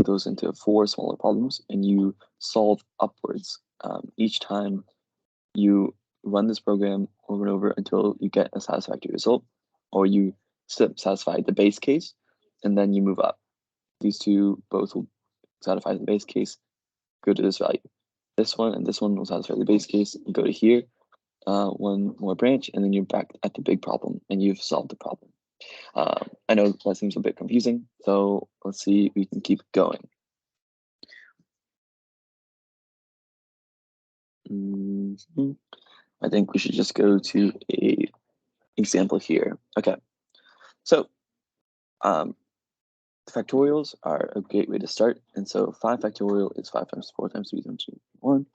those into four smaller problems, and you solve upwards each time you run this program over and over until you get a satisfactory result, or you satisfy the base case, and then you move up. These two both will satisfy the base case, go to this value. This one and this one will satisfy the base case, you go to here, one more branch, and then you're back at the big problem, and you've solved the problem. I know that seems a bit confusing, so let's see if we can keep going. I think we should just go to a example here. Okay, so factorials are a great way to start. And so 5 factorial is 5 times 4 times 3 times 2, 1.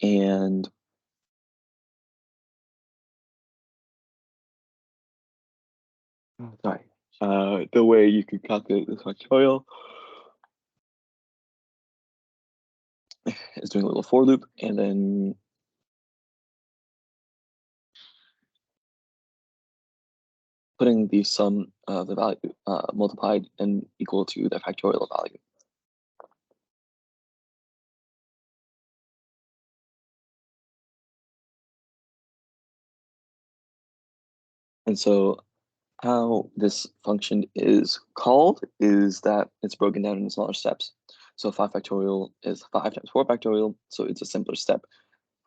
And sorry, the way you can calculate this factorial is doing a little for loop and then putting the sum of the value multiplied and equal to the factorial value. And so how this function is called is that it's broken down into smaller steps. So 5 factorial is 5 times 4 factorial, so it's a simpler step.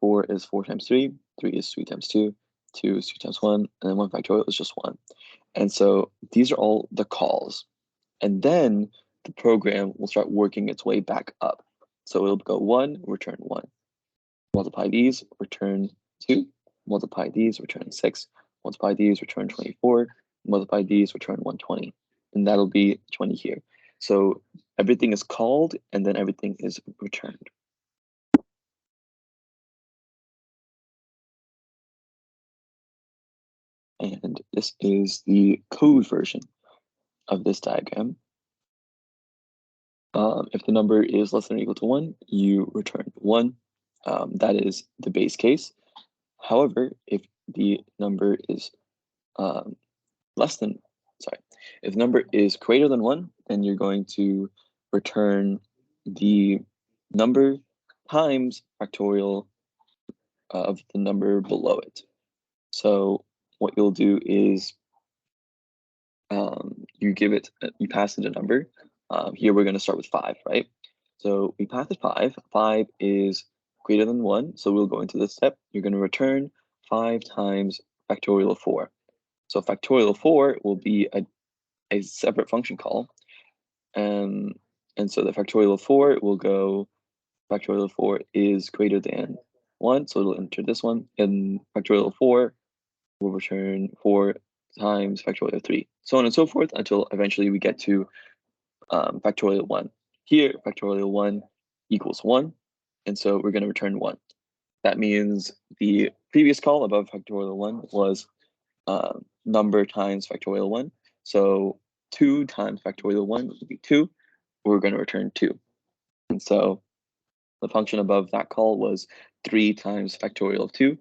4 is 4 times 3, 3 is 3 times 2, 2 is 2 times 1, and then 1 factorial is just 1. And so these are all the calls. And then the program will start working its way back up. So it'll go 1, return 1. Multiply these, return 2. Multiply these, return 6. Multiply these, return 24. Multiply these, return 120. And that'll be 20 here. So everything is called, and then everything is returned. And this is the code version of this diagram. If the number is less than or equal to 1, you return 1. That is the base case. However, if the number is if the number is greater than 1, then you're going to return the number times factorial of the number below it. So what you'll do is you pass it a number. Here we're going to start with 5, right? So we pass it 5. 5 is greater than 1, so we'll go into this step. You're going to return 5 times factorial of 4. So factorial of 4 will be a separate function call. And so the factorial of 4 will go, factorial of 4 is greater than 1, so it'll enter this one. And factorial of 4 will return 4 times factorial of 3, so on and so forth until eventually we get to factorial 1. Here, factorial 1 equals 1, and so we're going to return 1. That means the previous call above factorial 1 was number times factorial 1. So 2 times factorial 1 would be 2. We're going to return 2. And so the function above that call was 3 times factorial of 2.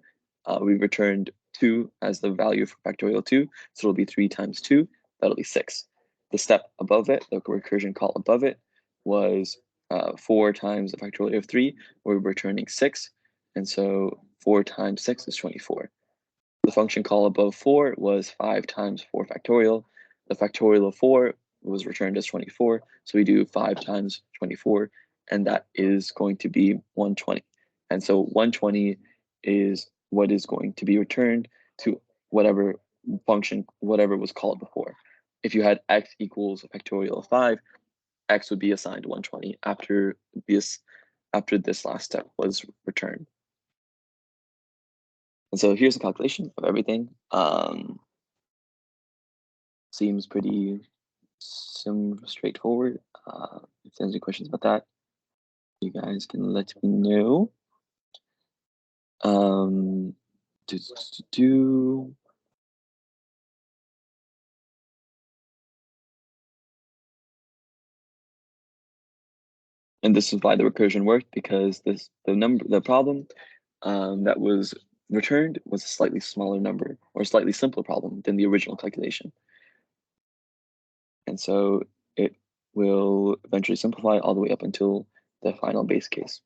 We returned 2 as the value for factorial 2. So it'll be 3 times 2. That'll be 6. The step above it, the recursion call above it, was 4 times the factorial of 3. We're returning 6. And so 4 times 6 is 24. The function call above 4 was 5 times 4 factorial. The factorial of 4 was returned as 24. So we do 5 times 24, and that is going to be 120. And so 120 is what is going to be returned to whatever function, whatever was called before. If you had x equals a factorial of 5, x would be assigned 120 after this last step was returned. And so here's a calculation of everything. Seems pretty straightforward. If there's any questions about that, you guys can let me know. And this is why the recursion worked, because the problem that was returned was a slightly smaller number or a slightly simpler problem than the original calculation. And so it will eventually simplify all the way up until the final base case.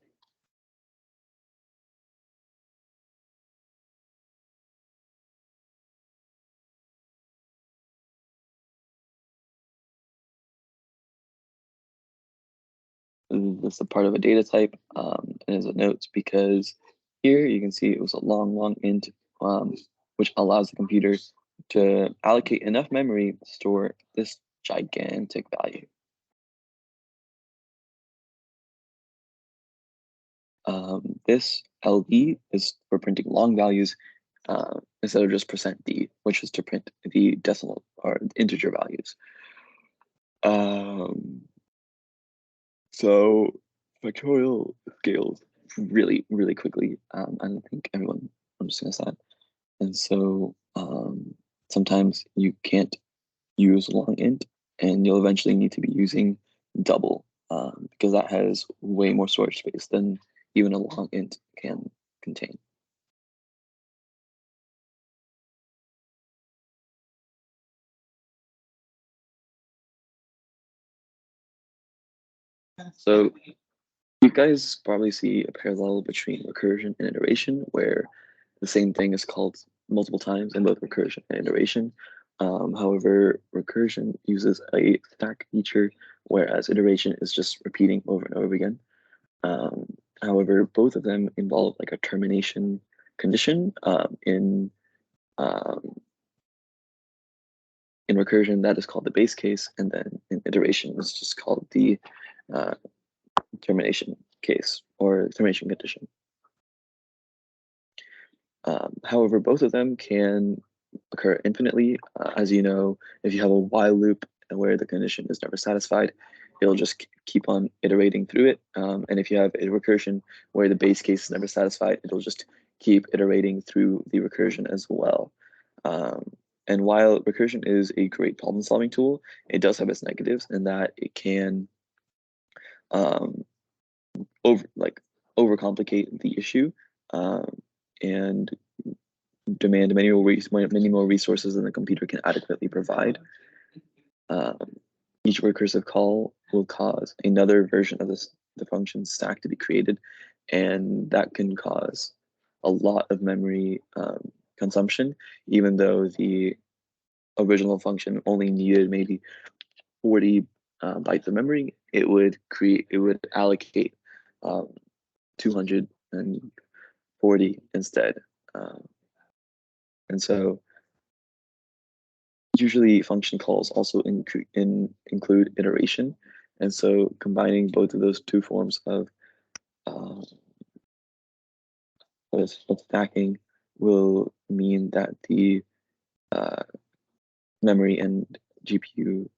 This is a part of a data type, and as a note, because here you can see it was a long int, which allows the computer to allocate enough memory to store this gigantic value. This LD is for printing long values instead of just %d, which is to print the decimal or integer values. So factorial scales really quickly. I don't think everyone understands that. And so sometimes you can't use long int, and you'll eventually need to be using double because that has way more storage space than even a long int can contain. So you guys probably see a parallel between recursion and iteration, where the same thing is called multiple times in both recursion and iteration. However, recursion uses a stack feature, whereas iteration is just repeating over and over again. However, both of them involve like a termination condition. Um, in recursion, that is called the base case, and then in iteration, it's just called the uh, termination case or termination condition. However, both of them can occur infinitely. As you know, if you have a while loop where the condition is never satisfied, it'll just keep on iterating through it. And if you have a recursion where the base case is never satisfied, it'll just keep iterating through the recursion as well. And while recursion is a great problem-solving tool, it does have its negatives in that it can um, overcomplicate the issue and demand many more resources than the computer can adequately provide. Um, each recursive call will cause another version of the function stack to be created, and that can cause a lot of memory consumption, even though the original function only needed maybe 40 bytes of memory. It would allocate 240 instead. And so usually function calls also include iteration. And so combining both of those two forms of stacking will mean that the memory and GPU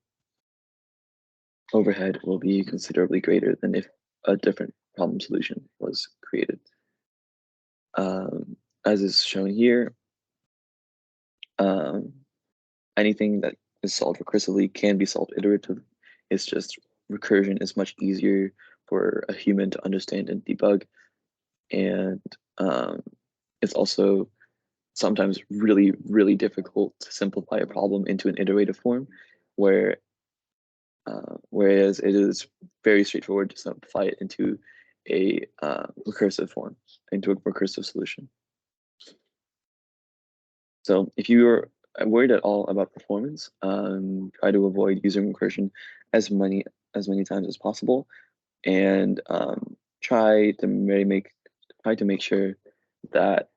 overhead will be considerably greater than if a different problem solution was created. As is shown here, anything that is solved recursively can be solved iteratively. It's just recursion is much easier for a human to understand and debug. And it's also sometimes really difficult to simplify a problem into an iterative form, whereas it is very straightforward to simplify it into a recursive form, into a recursive solution. So if you're worried at all about performance, try to avoid using recursion as many times as possible, and try to make sure that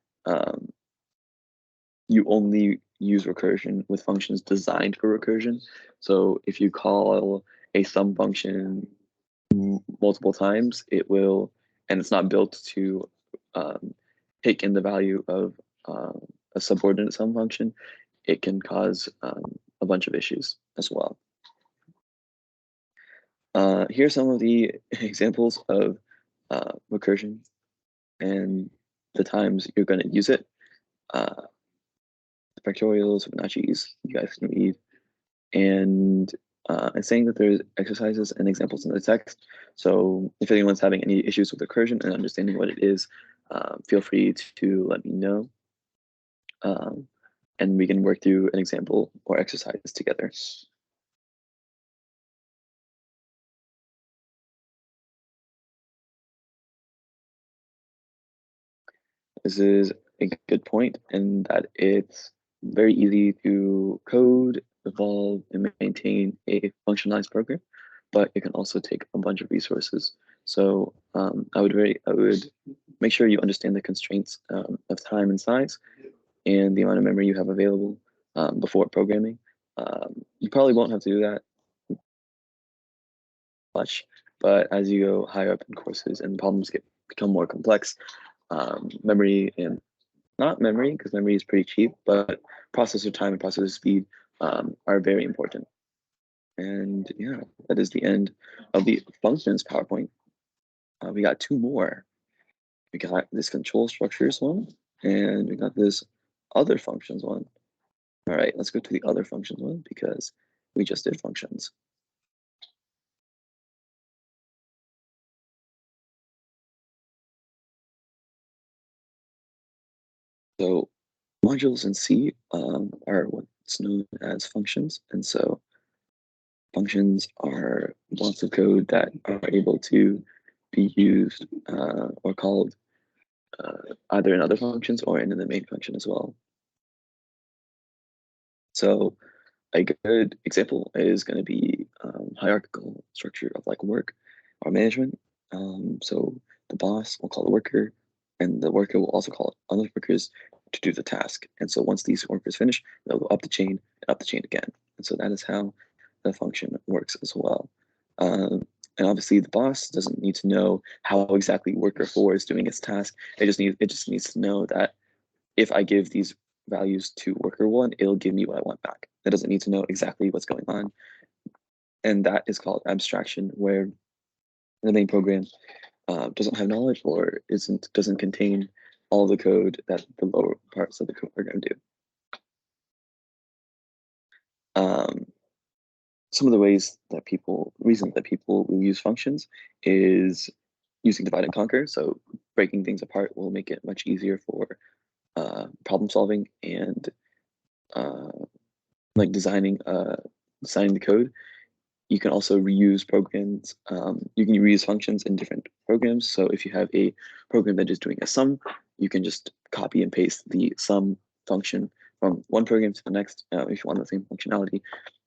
you only use recursion with functions designed for recursion. So if you call a sum function multiple times, it will, and it's not built to take in the value of a subordinate sum function, it can cause a bunch of issues as well. Here are some of the examples of recursion and the times you're going to use it. Factorials, Fibonacci's, you guys can read. And it's saying that there's exercises and examples in the text. So if anyone's having any issues with recursion and understanding what it is, feel free to let me know. And we can work through an example or exercise together. This is a good point in that it's very easy to code, evolve, and maintain a functionalized program, but it can also take a bunch of resources. So I would make sure you understand the constraints of time and size and the amount of memory you have available before programming. You probably won't have to do that much, but as you go higher up in courses and problems become more complex, memory and not memory, because memory is pretty cheap, but processor time and processor speed are very important. And yeah, that is the end of the functions PowerPoint. We got two more. We got this control structures one, and we got this other functions one. All right, let's go to the other functions one because we just did functions. So modules in C are what's known as functions. And so functions are blocks of code that are able to be used or called either in other functions or in the main function as well. So a good example is going to be hierarchical structure of like work or management. So the boss will call the worker, and the worker will also call other workers to do the task. And so once these workers finish, they'll go up the chain and up the chain again. And so that is how the function works as well. And obviously, the boss doesn't need to know how exactly worker 4 is doing its task. It just needs to know that if I give these values to worker 1, it'll give me what I want back. It doesn't need to know exactly what's going on. And that is called abstraction, where the main program doesn't have knowledge or doesn't contain all the code that the lower parts of the code program do. Some of the reasons that people will use functions is using divide and conquer. So breaking things apart will make it much easier for problem solving and like designing the code. You can also reuse programs. You can reuse functions in different programs. So if you have a program that is doing a sum, you can just copy and paste the sum function from one program to the next if you want the same functionality.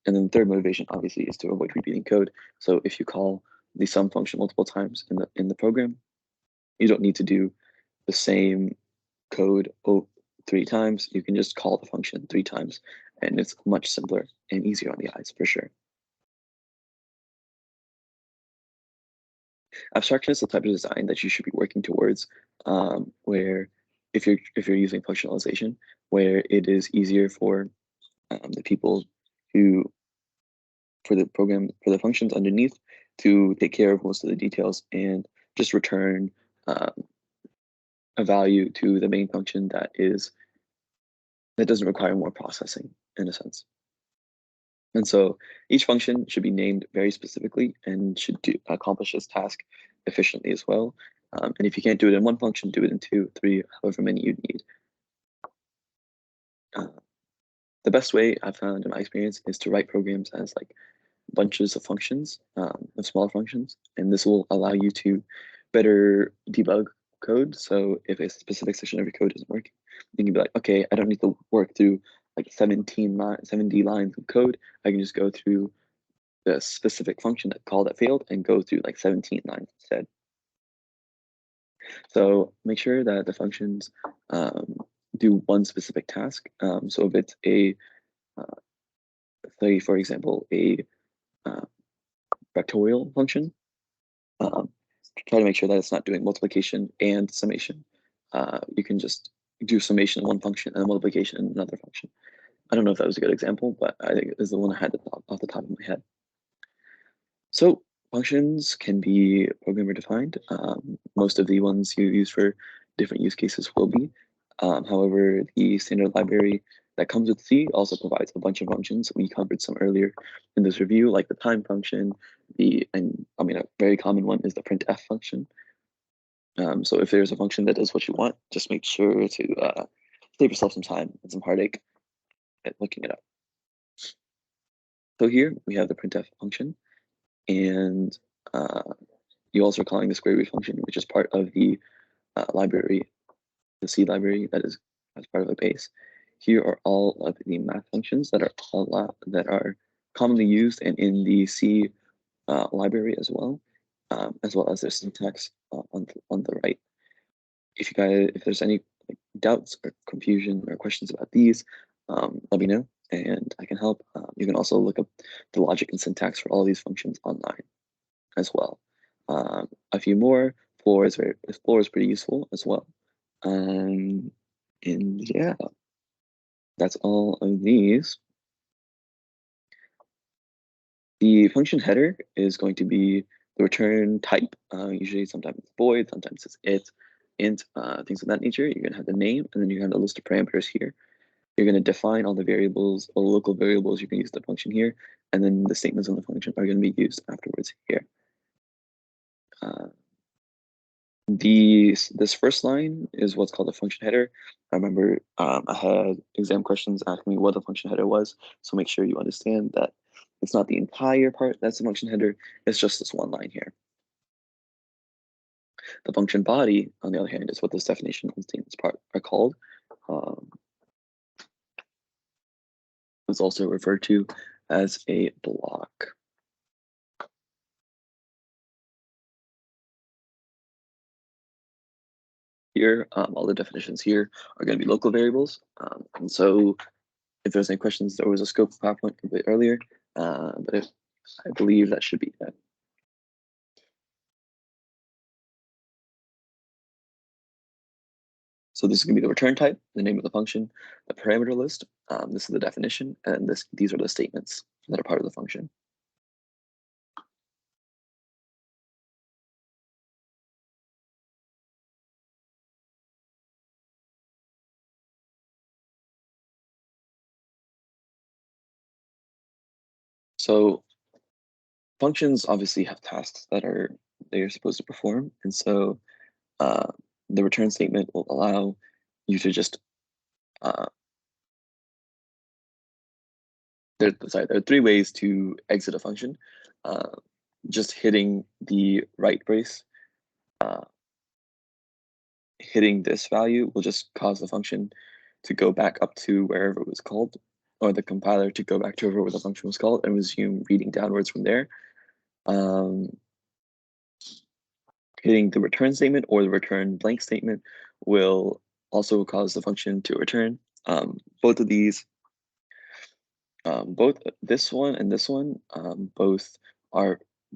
And then the third motivation, obviously, is to avoid repeating code. So if you call the sum function multiple times in the program, you don't need to do the same code 3 times. You can just call the function 3 times, and it's much simpler and easier on the eyes for sure. Abstraction is the type of design that you should be working towards, where if you're using functionalization, where it is easier for the people who for the functions underneath to take care of most of the details and just return a value to the main function that doesn't require more processing in a sense. And so each function should be named very specifically and should accomplish this task efficiently as well. And if you can't do it in one function, do it in 2, 3, however many you need. The best way I've found in my experience is to write programs as like bunches of functions, of smaller functions, and this will allow you to better debug code. So if a specific section of your code isn't working, you can be like, okay, I don't need to work through like 70 lines of code. I can just go through the specific function that failed and go through like 17 lines instead. So make sure that the functions do one specific task. So if it's say for example, a factorial function, try to make sure that it's not doing multiplication and summation. You can just do summation in one function and multiplication in another function. I don't know if that was a good example, but I think it is the one I had off the top of my head. So functions can be programmer defined. Most of the ones you use for different use cases will be. However, the standard library that comes with C also provides a bunch of functions. We covered some earlier in this review, like the time function, a very common one is the printf function. So if there's a function that does what you want, just make sure to save yourself some time and some heartache at looking it up. So here we have the printf function, and you also are calling the square root function, which is part of the library, the C library that is as part of the base. Here are all of the math functions that are commonly used and in the C library as well as their syntax on the right. If there's any doubts or confusion or questions about these, let me know and I can help. You can also look up the logic and syntax for all these functions online as well. A few more. Floor is pretty useful as well. And yeah, that's all of these. The function header is going to be the return type. Usually sometimes it's void, sometimes it's int, things of that nature. You're gonna have the name, and then you have the list of parameters here. You're gonna define all the variables, all the local variables you can use the function here, and then the statements in the function are gonna be used afterwards here. This first line is what's called a function header. I remember I had exam questions asking me what the function header was, so make sure you understand that it's not the entire part that's the function header, it's just this one line here. The function body, on the other hand, is what this definition and statements part are called. It's also referred to as a block. Here, all the definitions here are going to be local variables. And so if there's any questions, there was a scope PowerPoint a bit earlier, but I believe that should be it. So this is going to be the return type, the name of the function, the parameter list. This is the definition, and these are the statements that are part of the function. So functions obviously have tasks that they are supposed to perform, and so the return statement will allow you to just there are three ways to exit a function. Just hitting the right brace, hitting this value will just cause the function to go back up to wherever it was called, or the compiler to go back to wherever the function was called and resume reading downwards from there. Hitting the return statement or the return blank statement will also cause the function to return. Both of these, both this one and this one, both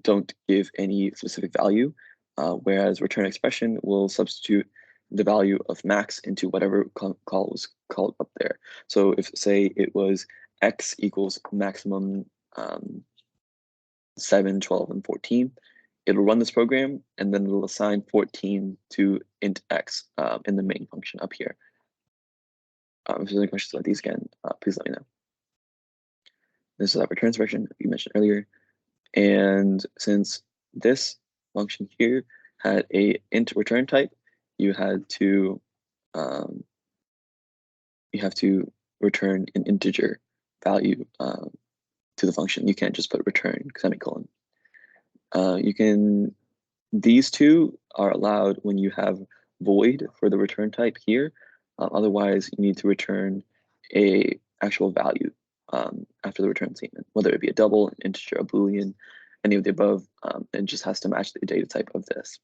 don't give any specific value, whereas return expression will substitute the value of max into whatever call was called up there. So if say it was x equals maximum 7, 12, and 14, it'll run this program and then it'll assign 14 to int x in the main function up here. If there's any questions about these again, please let me know. This is our return expression we mentioned earlier. And since this function here had a int return type, you have to return an integer value to the function. You can't just put return semicolon. These two are allowed when you have void for the return type here. Otherwise, you need to return a actual value after the return statement, whether it be a double, an integer, a boolean, any of the above. It just has to match the data type of this.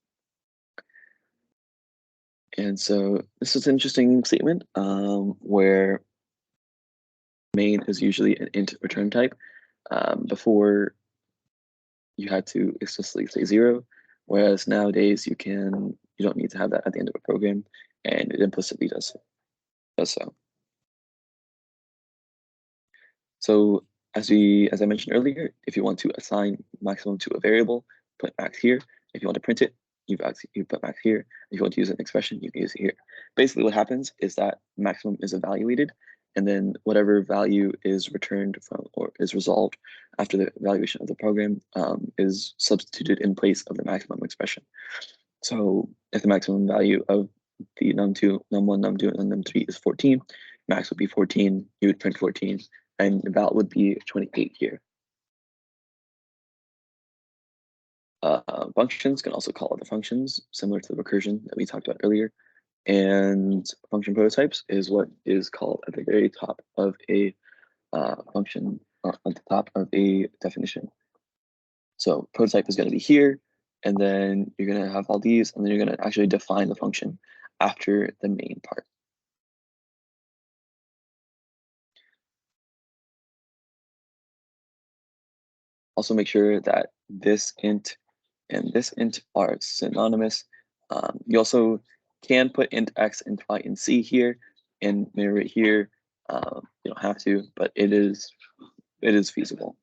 And so this is an interesting statement where main is usually an int return type. Before you had to explicitly say 0, whereas nowadays you don't need to have that at the end of a program, and it implicitly does it. does so. So as I mentioned earlier, if you want to assign maximum to a variable, put max here. If you want to print it, you put max here. If you want to use an expression, you can use it here. Basically what happens is that maximum is evaluated, and then whatever value is returned from or is resolved after the evaluation of the program is substituted in place of the maximum expression. So if the maximum value of the num2, num1, num2, and num3 is 14, max would be 14, you would print 14, and the val would be 28 here. Functions can also call other functions, similar to the recursion that we talked about earlier. And function prototypes is what is called at the very top of a function, at the top of a definition. So prototype is going to be here, and then you're going to have all these, and then you're going to actually define the function after the main part. Also make sure that this int and this int are synonymous. You also can put int x, int y, and c here and mirror it here. You don't have to, but it is feasible.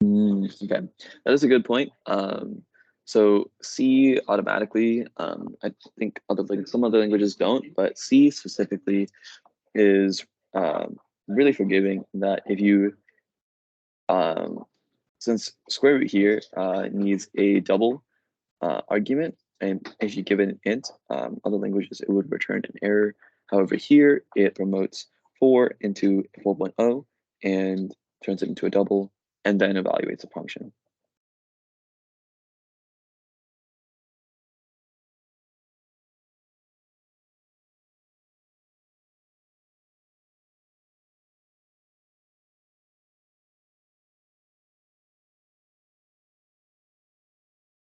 Okay, that is a good point. So C automatically, I think some other languages don't, but C specifically is really forgiving. That if you, since square root here needs a double argument, and if you give it an int, other languages it would return an error. However, here it promotes 4 into 4.0 and turns it into a double, and then evaluates a function.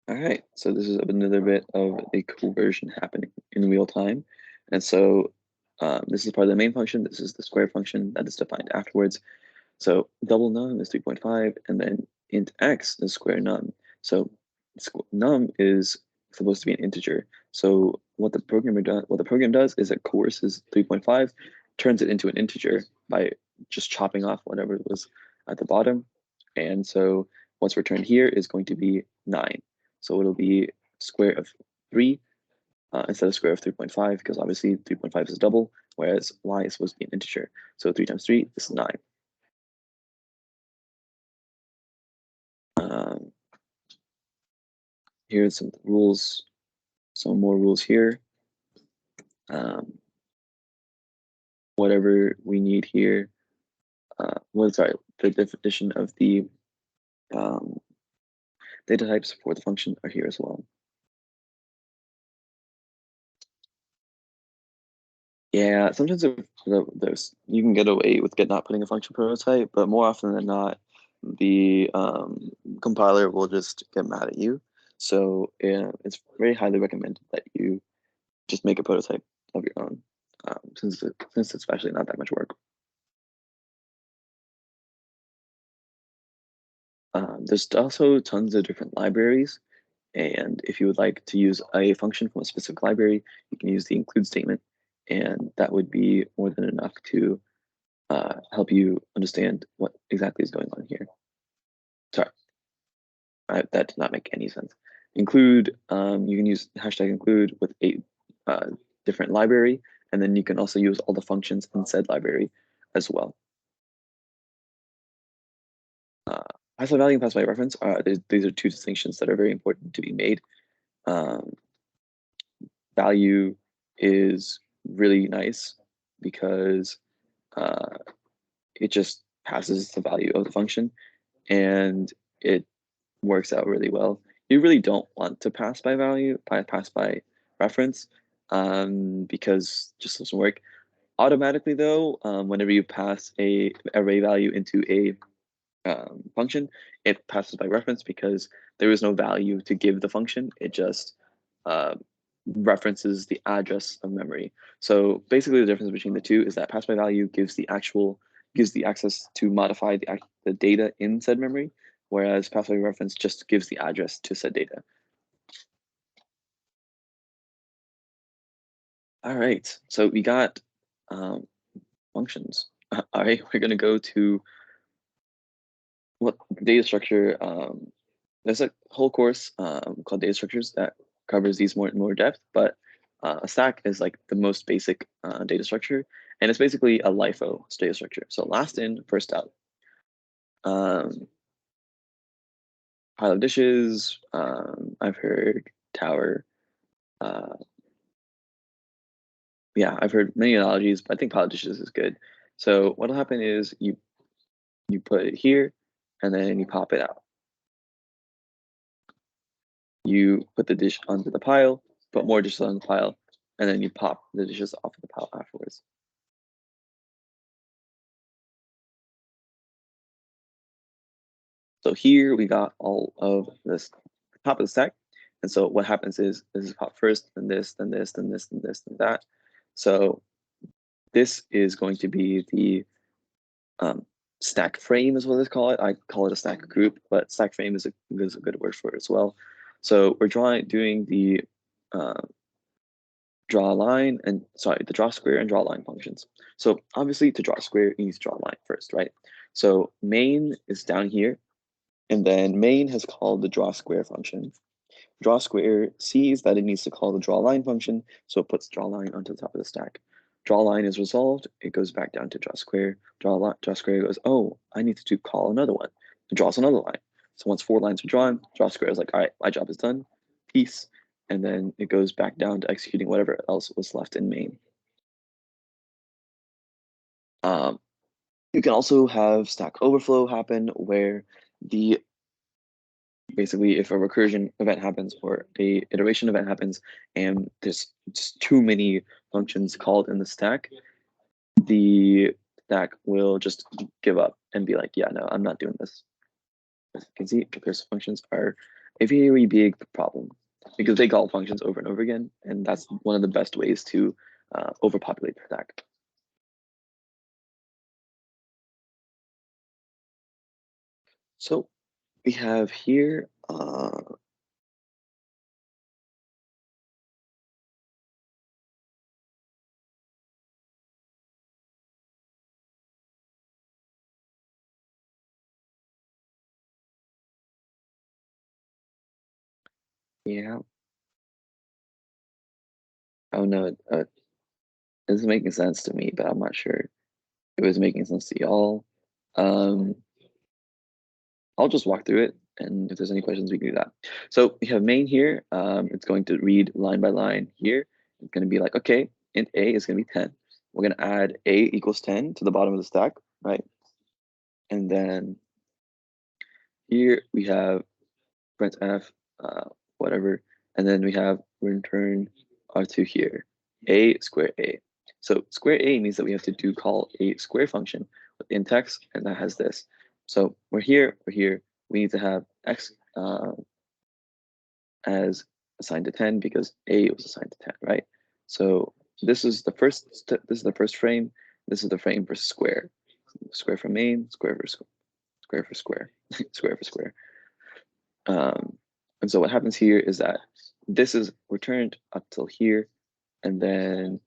All right, so this is another bit of a conversion happening in real time. And so this is part of the main function. This is the square function that is defined afterwards. So double num is 3.5, and then int x is square num. So num is supposed to be an integer. So what the program does is it coerces 3.5, turns it into an integer by just chopping off whatever was at the bottom. And so what's returned here is going to be 9. So it'll be square of 3 instead of square of 3.5, because obviously 3.5 is a double, whereas y is supposed to be an integer. So 3 times 3 is 9. Here's some rules, some more rules here. Whatever we need here. The definition of the data types for the function are here as well. Yeah, sometimes you can get away with not putting a function prototype, but more often than not, the compiler will just get mad at you. So yeah, it's very highly recommended that you just make a prototype of your own, since it's actually not that much work. There's also tons of different libraries, and if you would like to use a function from a specific library, you can use the include statement, and that would be more than enough to help you understand what exactly is going on here. Sorry, that did not make any sense. Include, you can use hashtag include with a different library, and then you can also use all the functions in said library as well. Pass by value and pass by reference, these are two distinctions that are very important to be made. Value is really nice because it just passes the value of the function, and it works out really well. You really don't want to pass by pass by reference, because it just doesn't work. Automatically though, whenever you pass a array value into a function, it passes by reference because there is no value to give the function. It just references the address of memory. So basically the difference between the two is that pass by value gives the actual gives the access to modify the data in said memory, whereas path-away reference just gives the address to said data. All right, so we got functions. All right, we're gonna go to what data structure. There's a whole course called data structures that covers these more depth, but a stack is like the most basic data structure, and it's basically a LIFO data structure. So last in, first out. Pile of dishes. I've heard tower. Yeah, I've heard many analogies, but I think pile of dishes is good. So what'll happen is you put it here, and then you pop it out. You put the dish onto the pile, put more dishes on the pile, and then you pop the dishes off of the pile afterwards. So here we got all of this top of the stack. And so what happens is this is pop first, then this, then this, then this, then this, then that. So this is going to be the stack frame is what they call it. I call it a stack group, but stack frame is a good word for it as well. So we're doing the draw line and the draw square and draw line functions. So obviously to draw a square, you need to draw a line first, right? So main is down here, and then main has called the draw square function. Draw square sees that it needs to call the draw line function, so it puts draw line onto the top of the stack. Draw line is resolved, it goes back down to draw square. Draw square goes, oh, I need to call another one. It draws another line. So once 4 lines are drawn, draw square is like, all right, my job is done, peace. And then it goes back down to executing whatever else was left in main. You can also have stack overflow happen where basically if a recursion event happens or a iteration event happens and there's just too many functions called in the stack, the stack will just give up and be like, yeah, no, I'm not doing this. As you can see, recursive functions are a very big problem because they call functions over and over again, and that's one of the best ways to overpopulate the stack. So we have here yeah. Oh no, it's making sense to me, but I'm not sure it was making sense to y'all. I'll just walk through it, and if there's any questions, we can do that. So we have main here. It's going to read line by line here. It's going to be like, okay, int a is going to be 10. We're going to add a equals 10 to the bottom of the stack, right? And then here we have printf, whatever, and then we have return R2 here, a square a. So square a means that we have to call a square function with int x, and that has this. So we're here, we need to have x as assigned to 10 because a was assigned to 10, right? So this is the first frame. This is the frame for square. Square for main, square for square, square for square. And so what happens here is that this is returned up till here, and then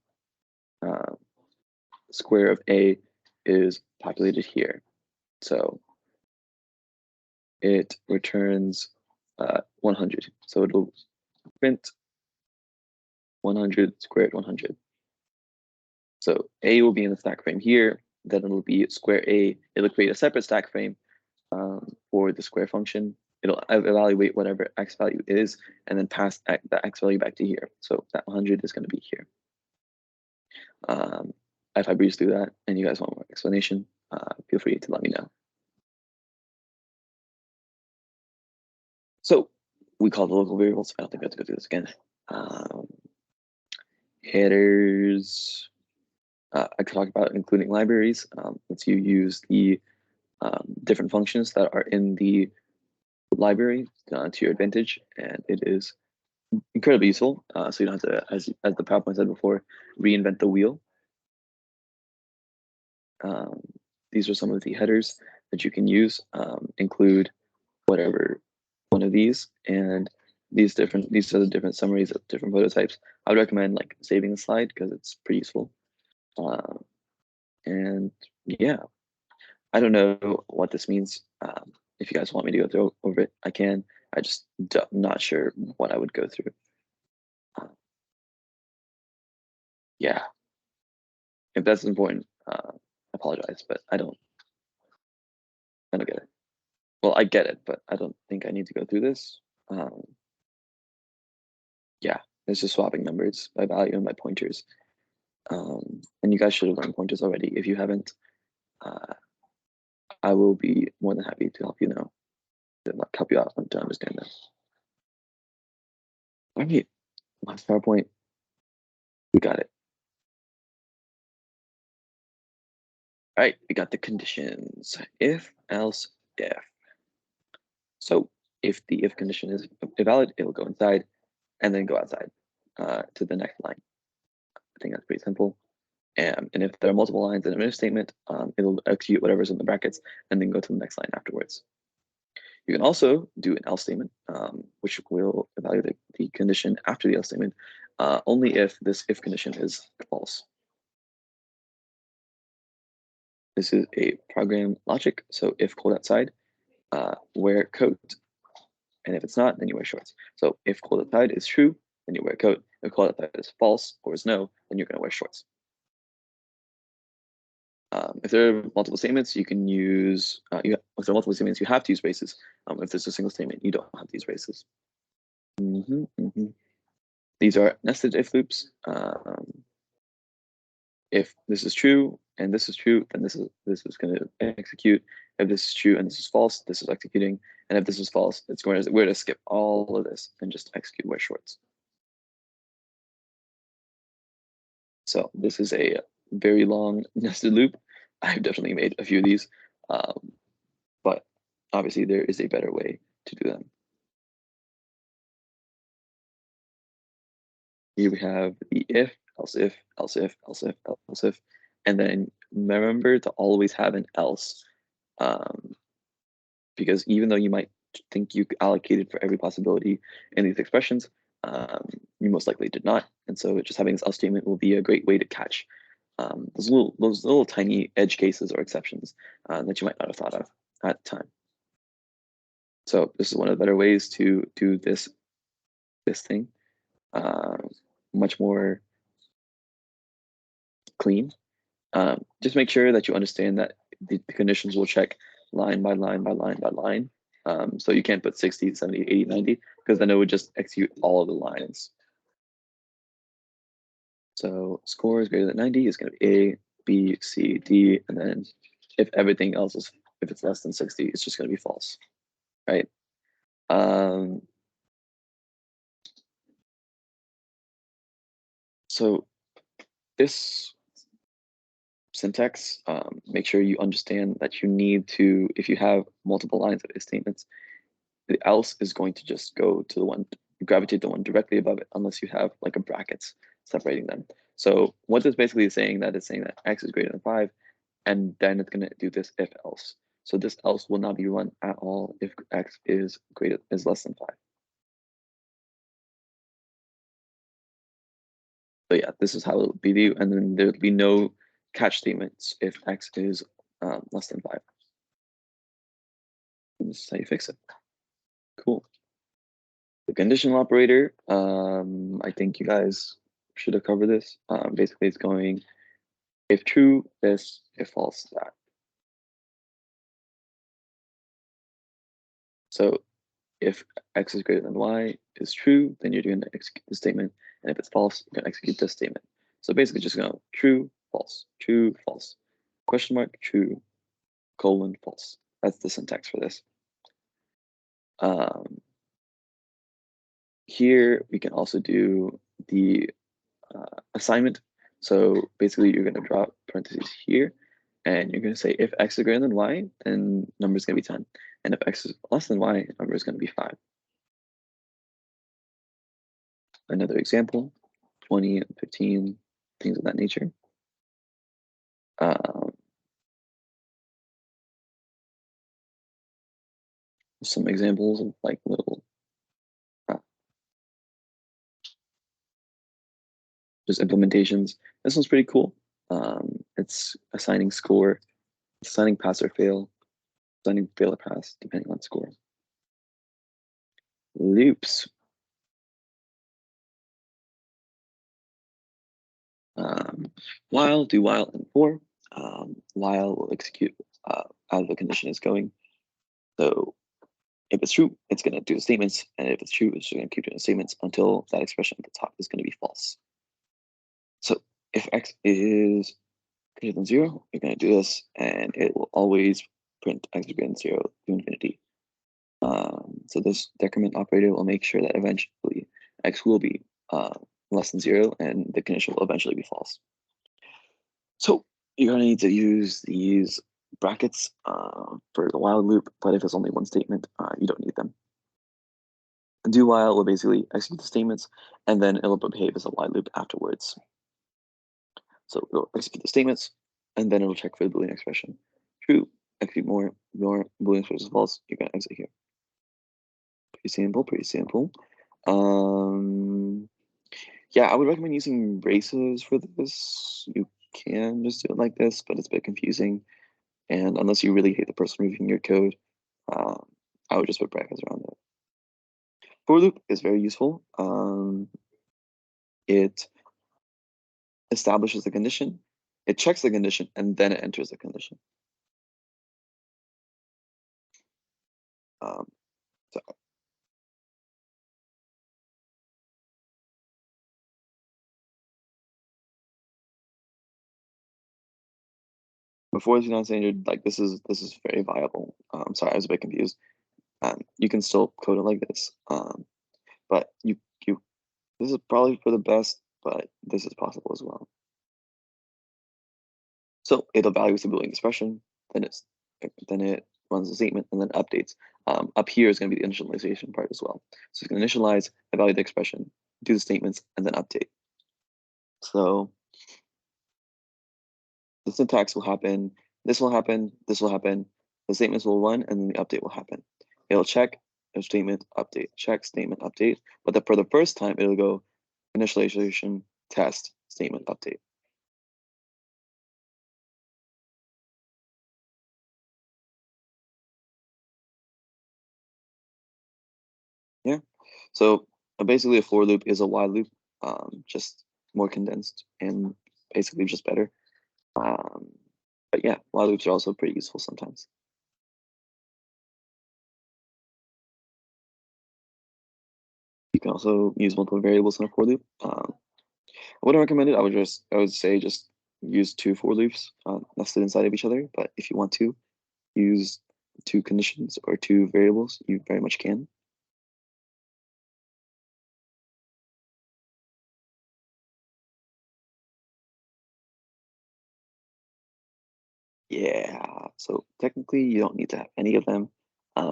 square of a is populated here. So it returns 100. So it'll print 100 squared 100. So a will be in the stack frame here. Then it'll be square a. It'll create a separate stack frame for the square function. It'll evaluate whatever x value is and then pass that x value back to here. So that 100 is going to be here. If I breeze through that and you guys want more explanation, feel free to let me know. So we call the local variables. I don't think we have to go through this again. Headers. I could talk about including libraries. Once you use the different functions that are in the library to your advantage, and it is incredibly useful. So you don't have to, as the PowerPoint said before, reinvent the wheel. these are some of the headers that you can use. Include whatever one of these, and these are the different summaries of different prototypes. I would recommend like saving the slide because it's pretty useful. And yeah, I don't know what this means. If you guys want me to go through over it, I can. I just not sure what I would go through. Yeah, if that's important, I apologize, but I don't get it. Well, I get it, but I don't think I need to go through this. Yeah, it's just swapping numbers by value and by pointers. And you guys should have learned pointers already. If you haven't, I will be more than happy to help you know, to like help you out to understand that. All right, last PowerPoint, we got it. All right, we got the conditions. If, else, if. So if the if condition is invalid, it'll go inside and then go outside to the next line. I think that's pretty simple. And if there are multiple lines in an if statement, it'll execute whatever's in the brackets and then go to the next line afterwards. You can also do an else statement, which will evaluate the condition after the else statement, only if this if condition is false. This is a program logic. So if cold outside, wear coat. And if it's not, then you wear shorts. So if cold outside is true, then you wear a coat. If cold outside is false or is no, then you're going to wear shorts. If there are multiple statements, you can use, if there are multiple statements, you have to use braces. If there's a single statement, you don't have to use braces. These are nested if loops. If this is true and this is true, then this is going to execute. If this is true and this is false, this is executing. And if this is false, we're going to skip all of this and just execute wear shorts. So this is a very long nested loop. I've definitely made a few of these, but obviously there is a better way to do them. Here we have the if, else if, else if, else if, else if, and then remember to always have an else, because even though you might think you allocated for every possibility in these expressions, you most likely did not. And so just having this else statement will be a great way to catch those little tiny edge cases or exceptions that you might not have thought of at the time. So this is one of the better ways to do this thing, much more clean. Just make sure that you understand that the conditions will check line by line by line by line. So you can't put 60, 70, 80, 90, because then it would just execute all of the lines. So score is greater than 90 is going to be A, B, C, D, and then if everything else is, if it's less than 60, it's just going to be false, right? So this syntax, make sure you understand that you need to, if you have multiple lines of if statements, the else is going to just go to the one, gravitate the one directly above it, unless you have like a brackets separating them. So what this basically is saying, that it's saying that x is greater than 5, and then it's going to do this if else. So this else will not be run at all if x is less than 5. So yeah, this is how it would be, and then there would be no catch statements if x is less than 5. And this is how you fix it. Cool. The conditional operator, I think you guys should have covered this. Basically, it's going if true, this, if false, that. So if x is greater than y is true, then you're going to execute the statement. And if it's false, you're going to execute this statement. So basically just going true, false, question mark, true, colon, false. That's the syntax for this. Here we can also do the assignment. So basically you're going to drop parentheses here, and you're going to say if x is greater than y, then number is going to be 10. And if x is less than y, number is going to be 5. Another example, 20 and 15, things of that nature. some examples of like little just implementations. This one's pretty cool. It's assigning score, assigning pass or fail, assigning fail or pass, depending on score. Loops. While, do while, and for. While will execute as the condition is going. So if it's true, it's going to do the statements, and if it's true, it's going to keep doing the statements until that expression at the top is going to be false. So if x is greater than 0, you're going to do this, and it will always print x greater than 0 to infinity. So this decrement operator will make sure that eventually x will be less than 0, and the condition will eventually be false. So you're going to need to use these brackets for the while loop, but if it's only one statement, you don't need them. Do while will basically execute the statements, and then it'll behave as a while loop afterwards. So it'll execute the statements, and then it'll check for the Boolean expression. True, execute more Boolean expression false, you're going to exit here. Pretty simple, pretty simple. Yeah, I would recommend using braces for this. You can just do it like this, but it's a bit confusing. And unless you really hate the person reviewing your code, I would just put brackets around it. For loop is very useful. It establishes the condition, it checks the condition, and then it enters the condition. So before it's non-standard, like this is very viable. Sorry, I was a bit confused. You can still code it like this, but you this is probably for the best, but this is possible as well. So it evaluates the Boolean expression, then it runs the statement and then updates. Up here is going to be the initialization part as well. So it's going to initialize, evaluate the expression, do the statements, and then update. So the syntax will happen, this will happen, this will happen, the statements will run, and then the update will happen. It'll check, a statement, update, check, statement, update. But for the first time, it'll go initialization, test, statement, update. Yeah. So basically a for loop is a while loop, just more condensed and basically just better. But yeah, while loops are also pretty useful sometimes. You can also use multiple variables in a for loop. I wouldn't recommend it. I would say just use 2 for loops nested inside of each other. But if you want to use 2 conditions or 2 variables, you very much can. Yeah, so technically you don't need to have any of them.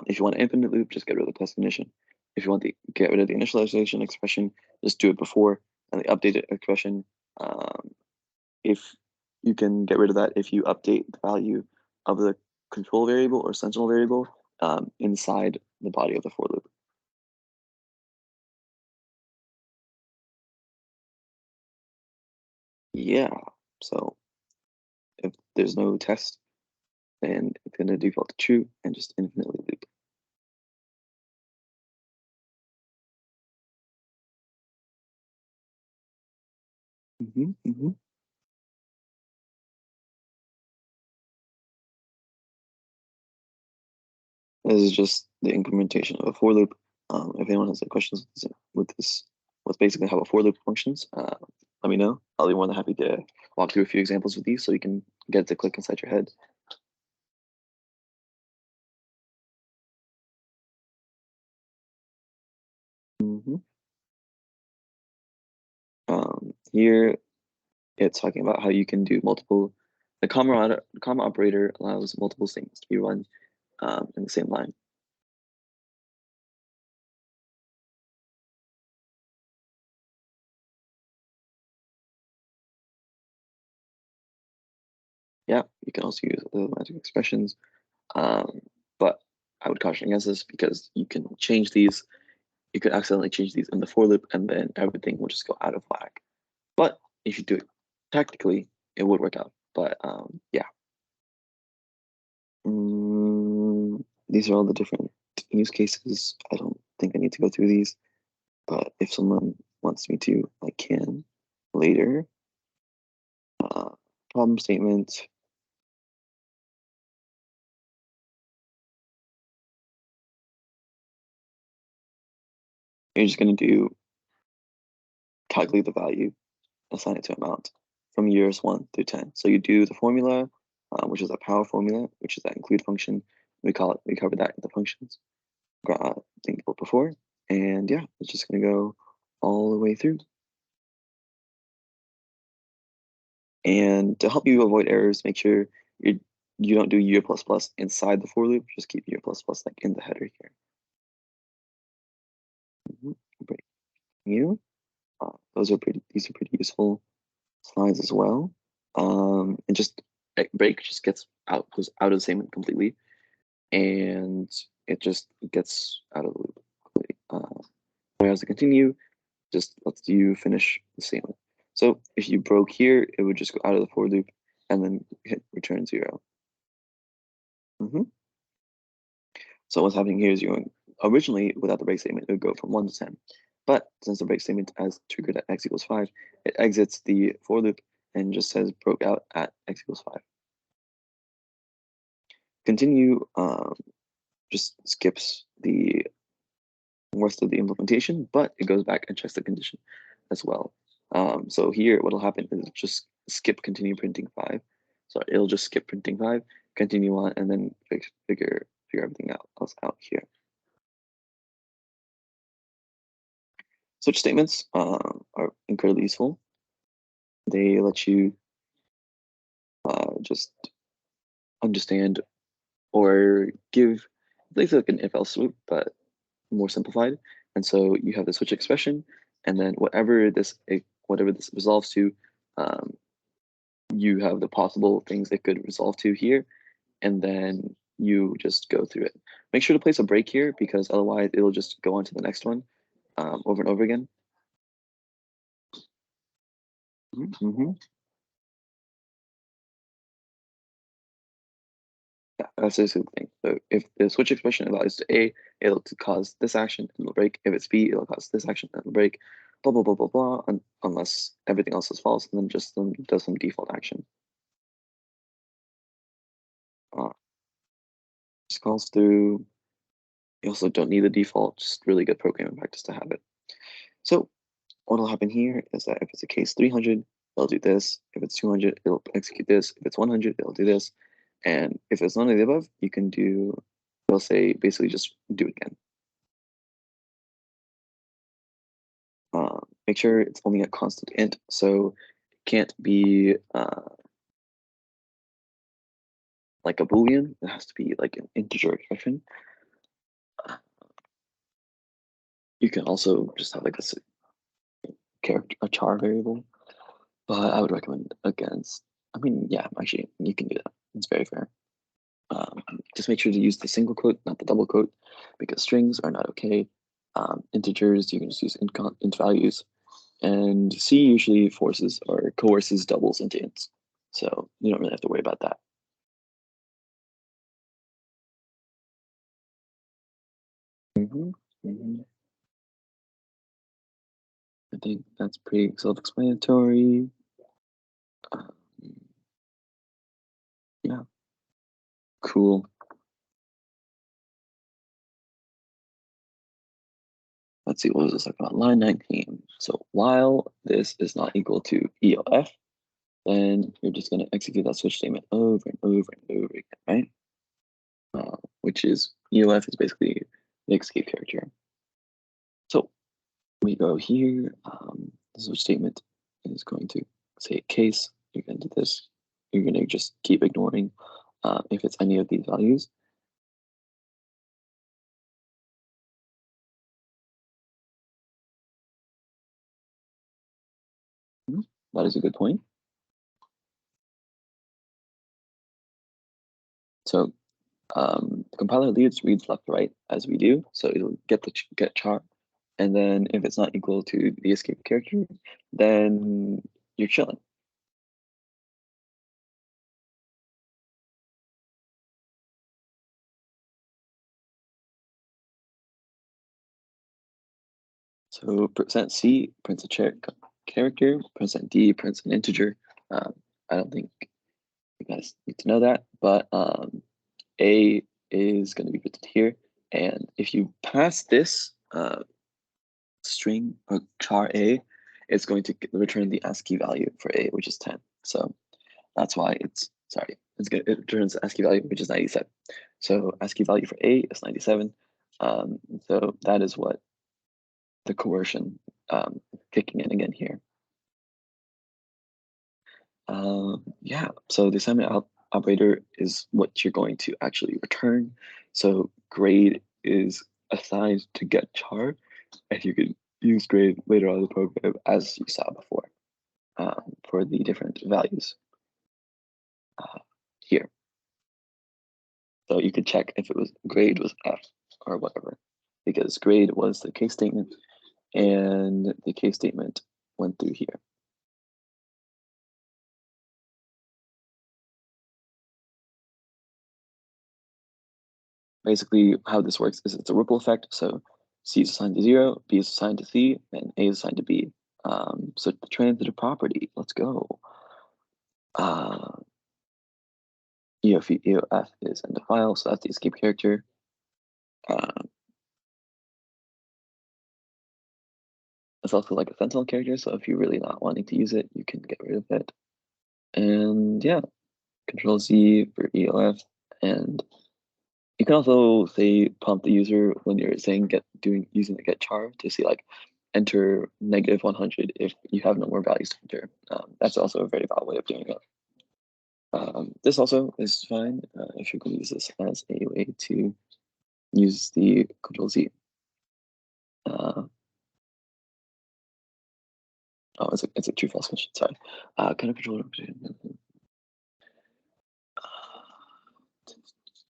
If you want an infinite loop, just get rid of the test condition. If you want to get rid of the initialization expression, just do it before and the updated expression. If you can get rid of that if you update the value of the control variable or sentinel variable inside the body of the for loop. Yeah, so if there's no test, then it's going to default to true and just infinitely loop. This is just the implementation of a for loop. If anyone has any questions with this, with basically how a for loop functions, let me know. I'll be more than happy to walk through a few examples with these so you can get it to click inside your head. Here, it's talking about how you can do multiple. The comma operator allows multiple statements to be run in the same line. Yeah, you can also use automatic expressions, but I would caution against this because you can change these. You could accidentally change these in the for loop, and then everything will just go out of whack. But if you do it tactically, it would work out. But yeah. These are all the different use cases. I don't think I need to go through these, but if someone wants me to, I can later. Problem statement. You're just going to do calculate the value, assign it to amount from years 1 through 10. So you do the formula, which is a power formula, which is that include function. We covered that in the functions thing before. And yeah, it's just going to go all the way through. And to help you avoid errors, make sure you don't do year plus plus inside the for loop. Just keep year plus plus like in the header here. Break you. These are pretty useful slides as well. And just break just goes out of the statement completely, and it just gets out of the loop completely. Whereas to continue, just lets you finish the statement. So if you broke here, it would just go out of the for loop and then hit return 0. So what's happening here is you're going, originally without the break statement, it would go from 1 to 10. But since the break statement has triggered at x equals 5, it exits the for loop and just says broke out at x equals 5. Continue just skips the rest of the implementation, but it goes back and checks the condition as well. So here, what'll happen is just skip continue printing 5. So it'll just skip printing 5, continue on, and then figure everything else out here. Switch statements are incredibly useful. They let you just understand or give basically like an if-else loop, but more simplified. And so you have the switch expression, and then whatever this resolves to, you have the possible things it could resolve to here, and then you just go through it. Make sure to place a break here because otherwise it'll just go on to the next one over and over again. Yeah, that's basically the thing. So if the switch expression values to A, it'll cause this action and it'll break. If it's B, it'll cause this action and it'll break. Blah blah blah blah blah. Unless everything else is false, and then just does some default action. Just calls through. You also don't need the default. Just really good programming practice to have it. So what'll happen here is that if it's a case 300, it'll do this. If it's 200, it'll execute this. If it's 100, it'll do this. And if it's none of the above, you can do, they'll say basically just do it again. Make sure it's only a constant int, so it can't be like a Boolean. It has to be like an integer expression. You can also just have like a char variable, but I would recommend against. I mean, yeah, actually, you can do that. It's very fair. Just make sure to use the single quote, not the double quote, because strings are not okay. Integers, you can just use int values. And C usually forces or coerces doubles into ints. So you don't really have to worry about that. I think that's pretty self-explanatory. Yeah, cool. Let's see, what was this about? Line 19. So while this is not equal to ELF, then you're just going to execute that switch statement over and over and over again, right? Which is ELF is basically the escape character. So we go here. The switch statement is going to say case. You're going to do this. You're going to just keep ignoring if it's any of these values. That is a good point. So the compiler reads left to right as we do, so it'll get the get char, and then if it's not equal to the escape character, then you're chilling. So %C prints a character, %D prints an integer. I don't think you guys need to know that, but A is going to be printed here, and if you pass this string or char A, it's going to return the ASCII value for A, which is 10. So that's why it returns the ASCII value, which is 97. So ASCII value for A is 97. So that is what the coercion kicking in again here. Yeah, so the assignment operator is what you're going to actually return. So grade is assigned to get char, and you can use grade later on in the program as you saw before for the different values here. So you could check if it was grade was F or whatever, because grade was the case statement, and the case statement went through here. Basically, how this works is it's a ripple effect. So C is assigned to 0, B is assigned to C, and A is assigned to B. So the transitive property, let's go. EOF is in the file, so that's the escape character. It's also like a sentinel character, so if you're really not wanting to use it, you can get rid of it. And yeah, Control Z for EOF, and you can also say prompt the user when you're saying using the get char to see like enter -100 if you have no more values to enter. That's also a very valid way of doing it. This also is fine if you're going to use this as a way to use the Control Z. Oh, it's a true false question. Sorry. Kind of control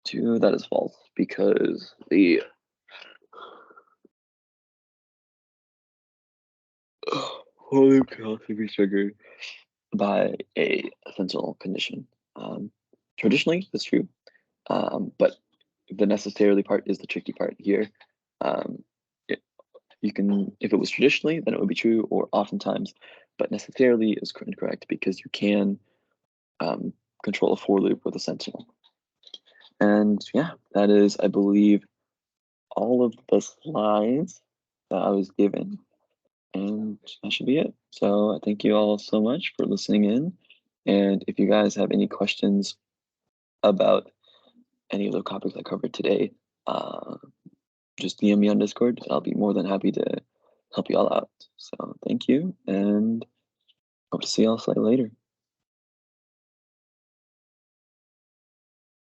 two. That is false because the whole loop can also be triggered by a sentinel condition. Traditionally, that's true, but the necessarily part is the tricky part here. You can, if it was traditionally, then it would be true, or oftentimes, but necessarily is incorrect because you can control a for loop with a sentinel. And yeah, that is, I believe, all of the slides that I was given, and that should be it. So thank you all so much for listening in. And if you guys have any questions about any of the topics I covered today, just DM me on Discord, and I'll be more than happy to help you all out. So thank you, and hope to see y'all later.